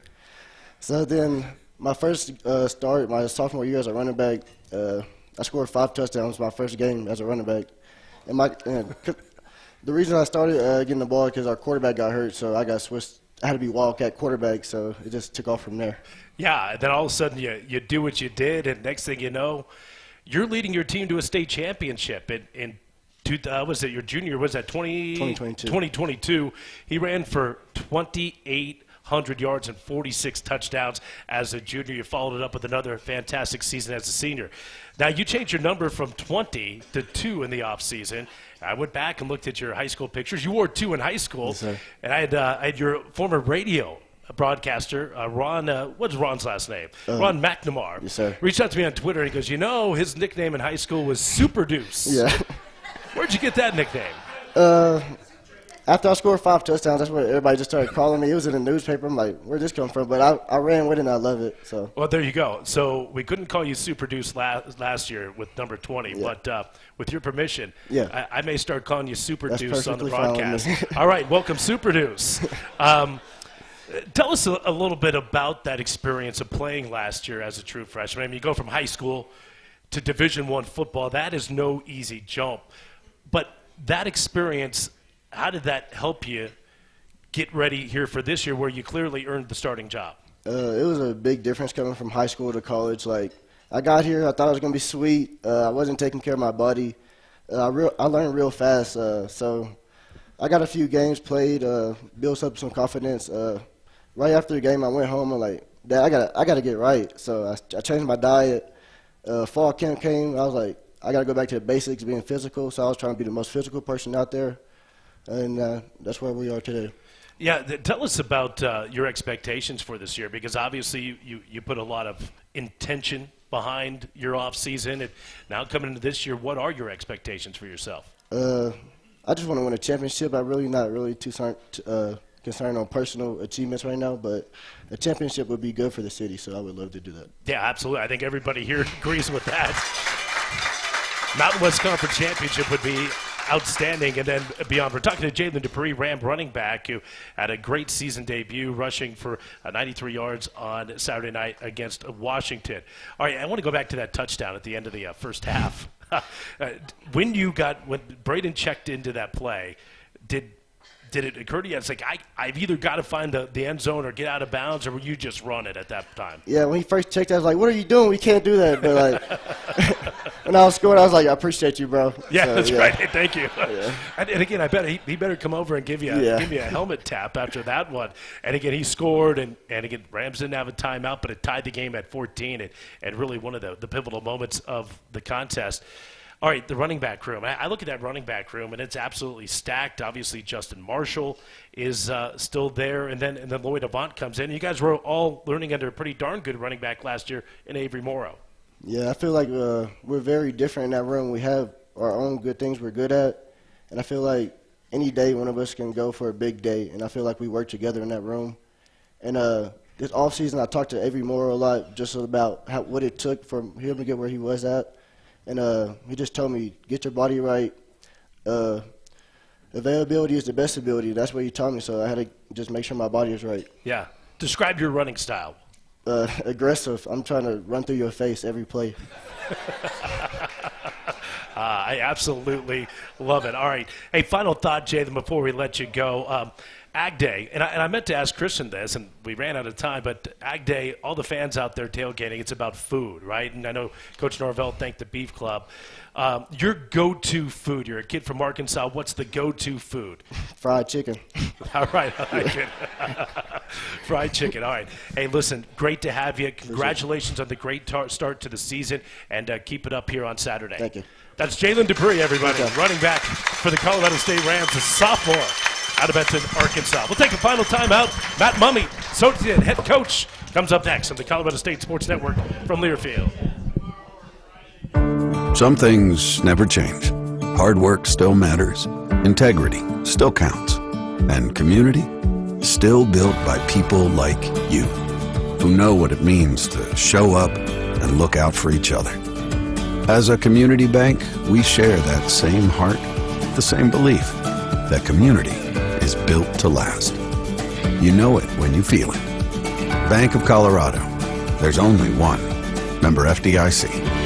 So then my first start, my sophomore year as a running back, I scored 5 touchdowns my first game as a running back. And the reason I started getting the ball is because our quarterback got hurt, so I got switched. I had to be Wildcat quarterback, so it just took off from there. Yeah, and then all of a sudden you do what you did, and next thing you know, you're leading your team to a state championship. In was it your junior? Was that 2022? 2022. He ran for 2,800 yards and 46 touchdowns as a junior. You followed it up with another fantastic season as a senior. Now, you changed your number from 20 to 2 in the offseason. I went back and looked at your high school pictures. You wore 2 in high school. Yes, sir. And I had your former radio broadcaster, Ron, what's Ron's last name? Ron McNamara. Yes, sir. Reached out to me on Twitter. He goes, his nickname in high school was Super Deuce. Yeah. Where'd you get that nickname? after I scored 5 touchdowns, that's when everybody just started calling me. It was in the newspaper. I'm like, where'd this come from? But I ran with it, and I love it. So. Well, there you go. So we couldn't call you Super Deuce last year with number 20, but with your permission, I may start calling you Super Deuce on the broadcast. All right, welcome, Super Deuce. Tell us a little bit about that experience of playing last year as a true freshman. I mean, you go from high school to Division I football. That is no easy jump. But that experience, how did that help you get ready here for this year where you clearly earned the starting job? It was a big difference coming from high school to college. Like, I got here, I thought it was going to be sweet. I wasn't taking care of my body. I learned real fast. So I got a few games played, built up some confidence. Right after the game, I went home. I'm like, Dad, I got to get right. So I changed my diet. Fall camp came. I was like, I got to go back to the basics, being physical. So I was trying to be the most physical person out there. And that's where we are today. Yeah, tell us about your expectations for this year, because obviously you put a lot of intention behind your off season, and now coming into this year, what are your expectations for yourself? I just want to win a championship. I'm really not really too concerned on personal achievements right now, but a championship would be good for the city, so I would love to do that. Yeah, absolutely. I think everybody here agrees with that. Mountain West Conference Championship would be outstanding. And then beyond, we're talking to Jalen Dupree, Ram running back, who had a great season debut, rushing for 93 yards on Saturday night against Washington. All right, I want to go back to that touchdown at the end of the first half. When Braden checked into that play, did it occur to you? It's like, I've either got to find the end zone or get out of bounds, or were you just run it at that time? Yeah, when he first checked, I was like, what are you doing? We can't do that. But, like, when I was scoring, I was like, I appreciate you, bro. Yeah, so, that's right. Hey, thank you. Yeah. And again, I bet he better come over and give you a helmet tap after that one. And again, he scored, and again, Rams didn't have a timeout, but it tied the game at 14, and really one of the pivotal moments of the contest. All right, the running back room. I look at that running back room, and it's absolutely stacked. Obviously, Justin Marshall is still there, and then Lloyd Avant comes in. You guys were all learning under a pretty darn good running back last year in Avery Morrow. Yeah, I feel like we're very different in that room. We have our own good things we're good at, and I feel like any day one of us can go for a big day, and I feel like we work together in that room. And this offseason, I talked to Avery Morrow a lot just about what it took for him to get where he was at. And he just told me, get your body right. Availability is the best ability. That's what he taught me, so I had to just make sure my body is right. Yeah. Describe your running style. Aggressive. I'm trying to run through your face every play. I absolutely love it. All right. Hey, final thought, Jay, before we let you go. Ag Day, and I meant to ask Christian this, and we ran out of time, but Ag Day, all the fans out there tailgating, it's about food, right? And I know Coach Norvell thanked the Beef Club. Your go-to food, you're a kid from Arkansas, what's the go-to food? Fried chicken. All right, I like it. Fried chicken, all right. Hey, listen, great to have you. Congratulations on the great start to the season, and keep it up here on Saturday. Thank you. That's Jalen Dupree, everybody, running back for the Colorado State Rams, a sophomore out of Benton, Arkansas. We'll take a final timeout. Matt Mumme, associate head coach, comes up next on the Colorado State Sports Network from Learfield. Some things never change. Hard work still matters. Integrity still counts. And community still built by people like you, who know what it means to show up and look out for each other. As a community bank, we share that same heart, the same belief that community is built to last. You know it when you feel it. Bank of Colorado. There's only one. Member FDIC.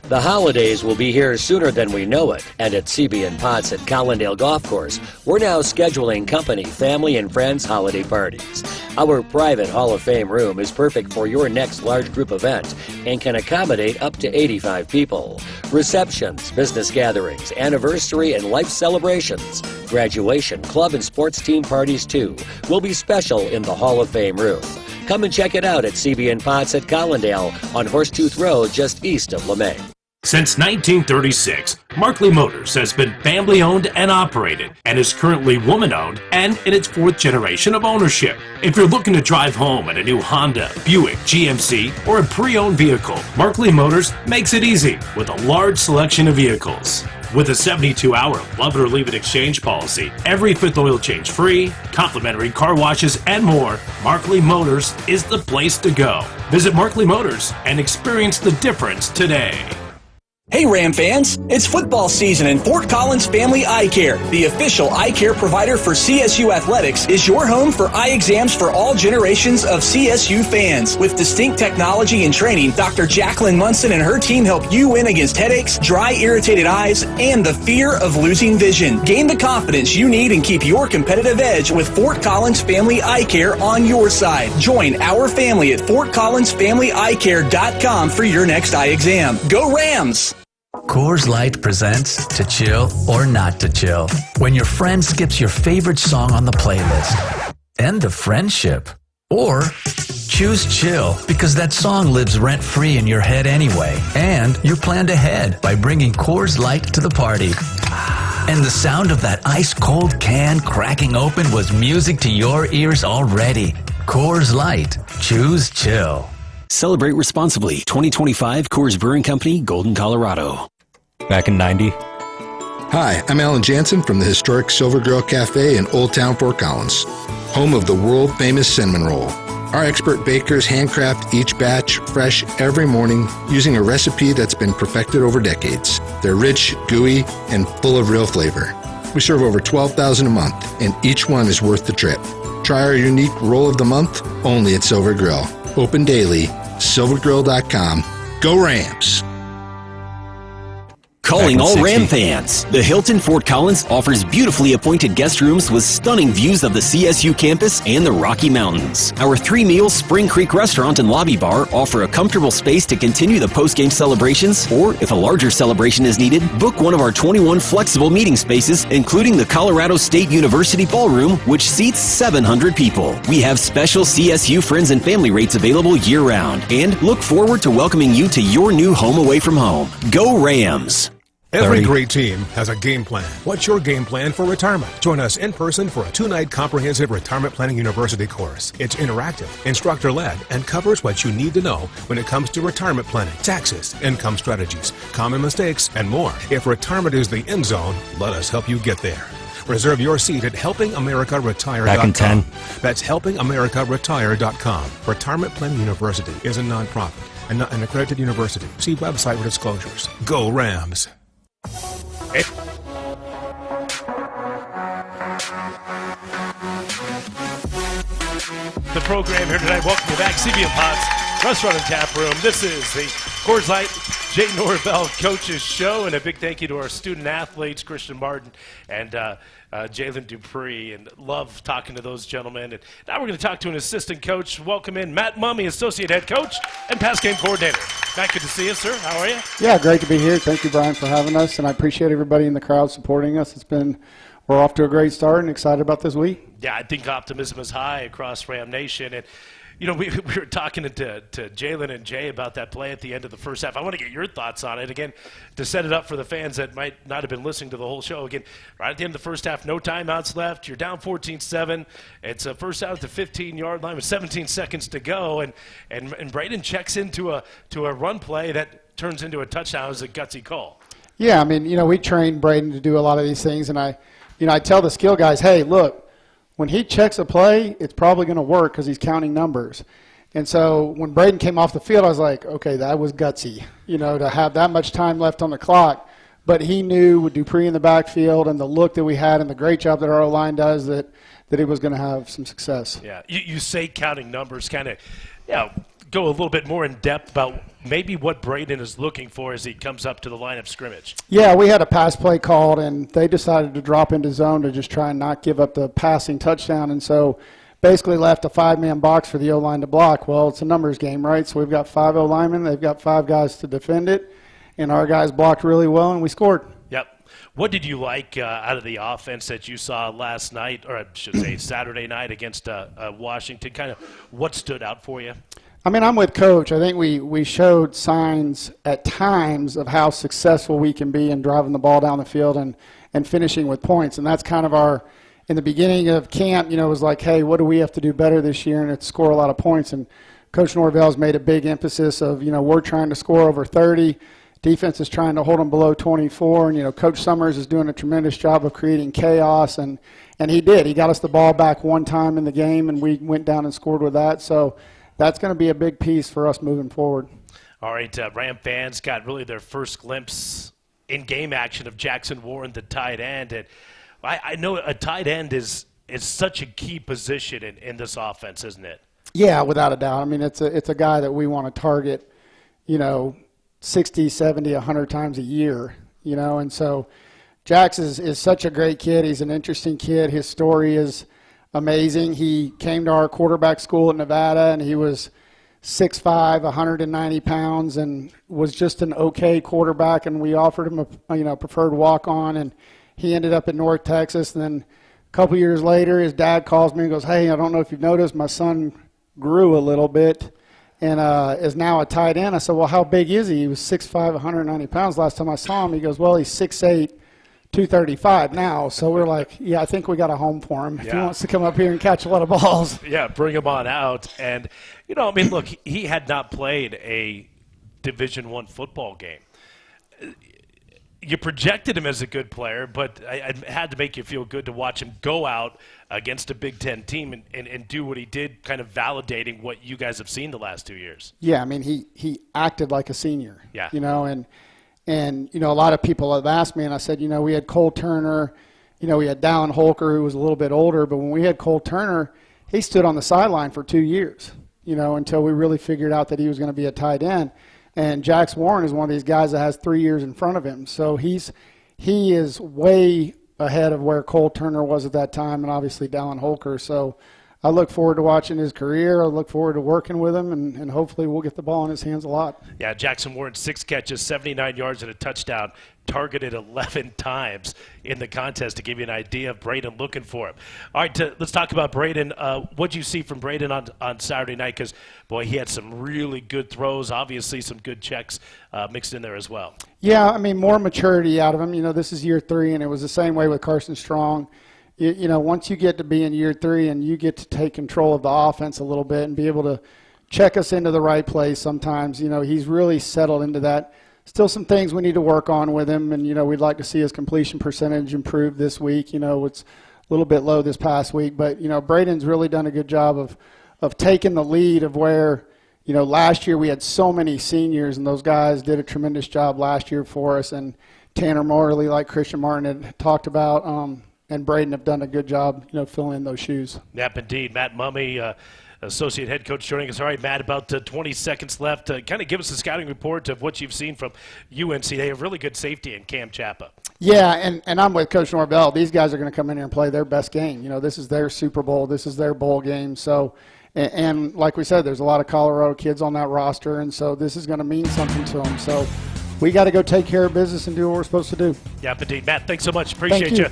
The holidays will be here sooner than we know it, and at CB & Potts at Collindale Golf Course, we're now scheduling company, family, and friends holiday parties. Our private Hall of Fame room is perfect for your next large group event and can accommodate up to 85 people. Receptions, business gatherings, anniversary and life celebrations, graduation, club and sports team parties too, will be special in the Hall of Fame room. Come and check it out at CB & Potts at Collindale on Horsetooth Road just east of LeMay. Since 1936, Markley Motors has been family-owned and operated and is currently woman-owned and in its 4th generation of ownership. If you're looking to drive home in a new Honda, Buick, GMC, or a pre-owned vehicle, Markley Motors makes it easy with a large selection of vehicles. With a 72-hour love it or leave it exchange policy, every 5th oil change free, complimentary car washes, and more, Markley Motors is the place to go. Visit Markley Motors and experience the difference today. Hey Ram fans, it's football season and Fort Collins Family Eye Care, the official eye care provider for CSU Athletics, is your home for eye exams for all generations of CSU fans. With distinct technology and training, Dr. Jacqueline Munson and her team help you win against headaches, dry, irritated eyes, and the fear of losing vision. Gain the confidence you need and keep your competitive edge with Fort Collins Family Eye Care on your side. Join our family at FortCollinsFamilyEyeCare.com for your next eye exam. Go Rams! Coors Light presents To Chill or Not to Chill. When your friend skips your favorite song on the playlist. End the friendship. Or choose chill because that song lives rent-free in your head anyway. And you're planned ahead by bringing Coors Light to the party. And the sound of that ice-cold can cracking open was music to your ears already. Coors Light. Choose chill. Celebrate responsibly. 2025 Coors Brewing Company, Golden, Colorado. Back in 90. Hi, I'm Alan Jansen from the historic Silver Grill Cafe in Old Town Fort Collins, home of the world-famous cinnamon roll. Our expert bakers handcraft each batch fresh every morning using a recipe that's been perfected over decades. They're rich, gooey, and full of real flavor. We serve over 12,000 a month, and each one is worth the trip. Try our unique roll of the month only at Silver Grill. Open daily, silvergrill.com. Go Rams! Calling all Ram fans. The Hilton Fort Collins offers beautifully appointed guest rooms with stunning views of the CSU campus and the Rocky Mountains. Our 3-meal Spring Creek restaurant and lobby bar offer a comfortable space to continue the post-game celebrations, or if a larger celebration is needed, book one of our 21 flexible meeting spaces, including the Colorado State University Ballroom, which seats 700 people. We have special CSU friends and family rates available year-round, and look forward to welcoming you to your new home away from home. Go Rams! Every great team has a game plan. What's your game plan for retirement? Join us in person for a 2-night comprehensive retirement planning university course. It's interactive, instructor-led, and covers what you need to know when it comes to retirement planning, taxes, income strategies, common mistakes, and more. If retirement is the end zone, let us help you get there. Reserve your seat at helpingamericaretire.com. Back in 10. That's helpingamericaretire.com. Retirement Planning University is a nonprofit and not an accredited university. See website for disclosures. Go Rams! The program here tonight. Welcome you back, CBN Pots Restaurant and Tap Room. This is the Coors Light Jay Norvell Coaches Show, and a big thank you to our student athletes, Christian Martin and Jalen Dupree, and love talking to those gentlemen. And now we're going to talk to an assistant coach. Welcome in Matt Mummy, associate head coach and pass game coordinator. Matt, good to see you, sir. How are you? Yeah, great to be here. Thank you, Brian, for having us, and I appreciate everybody in the crowd supporting us. We're off to a great start and excited about this week. Yeah, I think optimism is high across Ram Nation. And, you know, we were talking to Jalen and Jay about that play at the end of the first half. I want to get your thoughts on it. Again, to set it up for the fans that might not have been listening to the whole show. Again, right at the end of the first half, no timeouts left. You're down 14-7. It's a first out at the 15-yard line with 17 seconds to go. And Braden checks into a run play that turns into a touchdown. It was a gutsy call. Yeah, I mean, you know, we train Braden to do a lot of these things. And I tell the skill guys, hey, look, when he checks a play, it's probably going to work because he's counting numbers. And so when Braden came off the field, I was like, okay, that was gutsy, to have that much time left on the clock. But he knew with Dupree in the backfield and the look that we had and the great job that our O-line does that he was going to have some success. Yeah, you say counting numbers, kind of, go a little bit more in depth about maybe what Braden is looking for as he comes up to the line of scrimmage. Yeah, we had a pass play called, and they decided to drop into zone to just try and not give up the passing touchdown, and so basically left a 5-man box for the O-line to block. Well, it's a numbers game, right? So we've got 5 O-linemen. They've got 5 guys to defend it, and our guys blocked really well, and we scored. Yep. What did you like out of the offense that you saw last night, or I should say Saturday night against Washington? Kind of what stood out for you? I mean, I'm with Coach. I think we showed signs at times of how successful we can be in driving the ball down the field and finishing with points. And that's kind of in the beginning of camp, it was like, hey, what do we have to do better this year? And it's score a lot of points. And Coach Norvell's made a big emphasis of, we're trying to score over 30. Defense is trying to hold them below 24. And, Coach Summers is doing a tremendous job of creating chaos. And he did. He got us the ball back one time in the game, and we went down and scored with that. So that's going to be a big piece for us moving forward. All right, Ram fans got really their first glimpse in game action of Jackson Warren, the tight end. And I know a tight end is such a key position in this offense, isn't it? Yeah, without a doubt. I mean, it's a guy that we want to target, 60, 70, 100 times a year, and so Jax is such a great kid. He's an interesting kid. His story is amazing. He came to our quarterback school at Nevada, and he was 6'5", 190 pounds, and was just an okay quarterback, and we offered him a preferred walk-on, and he ended up at North Texas. And then a couple years later, his dad calls me and goes, hey, I don't know if you've noticed, my son grew a little bit and is now a tight end. I said, well, how big is he? He was 6'5", 190 pounds last time I saw him. He goes, well, he's 6'8", 235 now. So we're like, yeah, I think we got a home for him if he wants to come up here and catch a lot of balls. Yeah, bring him on out. And, look, he had not played a Division I football game. You projected him as a good player, but it had to make you feel good to watch him go out against a Big Ten team and do what he did, kind of validating what you guys have seen the last 2 years. Yeah, I mean, he acted like a senior. Yeah. And a lot of people have asked me, and I said, we had Cole Turner, we had Dallin Holker, who was a little bit older, but when we had Cole Turner, he stood on the sideline for 2 years, until we really figured out that he was going to be a tight end. And Jax Warren is one of these guys that has 3 years in front of him. So he is way ahead of where Cole Turner was at that time, and obviously Dallin Holker. So I look forward to watching his career. I look forward to working with him, and hopefully we'll get the ball in his hands a lot. Yeah, Jackson Warren, 6 catches, 79 yards, and a touchdown, targeted 11 times in the contest to give you an idea of Braden looking for him. All right, let's talk about Braden. What did you see from Braden on Saturday night? Because, boy, he had some really good throws, obviously some good checks mixed in there as well. Yeah, I mean, more maturity out of him. This is year 3, and it was the same way with Carson Strong. Once you get to be in year 3 and you get to take control of the offense a little bit and be able to check us into the right place sometimes, he's really settled into that. Still some things we need to work on with him, and, we'd like to see his completion percentage improve this week. It's a little bit low this past week, but, Braden's really done a good job of taking the lead of where, last year we had so many seniors, and those guys did a tremendous job last year for us, and Tanner Morley, like Christian Martin had talked about, and Braden have done a good job, filling in those shoes. Yep, indeed. Matt Mummy, associate head coach, joining us. All right, Matt, about 20 seconds left. Kind of give us a scouting report of what you've seen from UNC. They have really good safety in Cam Chappa. Yeah, and I'm with Coach Norvell. These guys are going to come in here and play their best game. This is their Super Bowl. This is their bowl game. So, and like we said, there's a lot of Colorado kids on that roster, and so this is going to mean something to them. So we got to go take care of business and do what we're supposed to do. Yep, indeed. Matt, thanks so much. Appreciate you.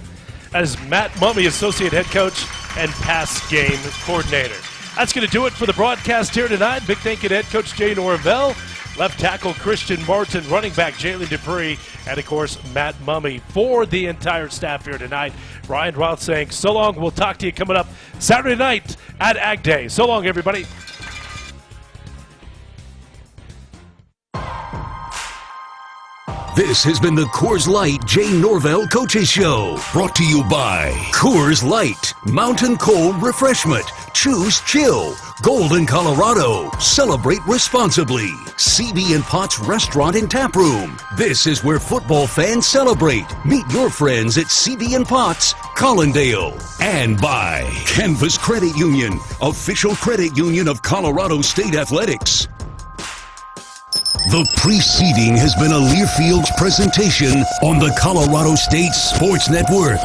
As Matt Mummy, associate head coach and pass game coordinator. That's going to do it for the broadcast here tonight. Big thank you to head coach Jay Norvell, left tackle Christian Martin, running back Jalen Dupree, and of course Matt Mummy. For the entire staff here tonight, Ryan Roth saying so long. We'll talk to you coming up Saturday night at Ag Day. So long, everybody. This has been the Coors Light Jay Norvell Coaches Show. Brought to you by Coors Light, Mountain Cold Refreshment. Choose chill. Golden, Colorado. Celebrate responsibly. CB and Potts Restaurant and Tap Room. This is where football fans celebrate. Meet your friends at CB and Potts, Collindale. And by Canvas Credit Union, official credit union of Colorado State Athletics. The preceding has been a Learfield presentation on the Colorado State Sports Network.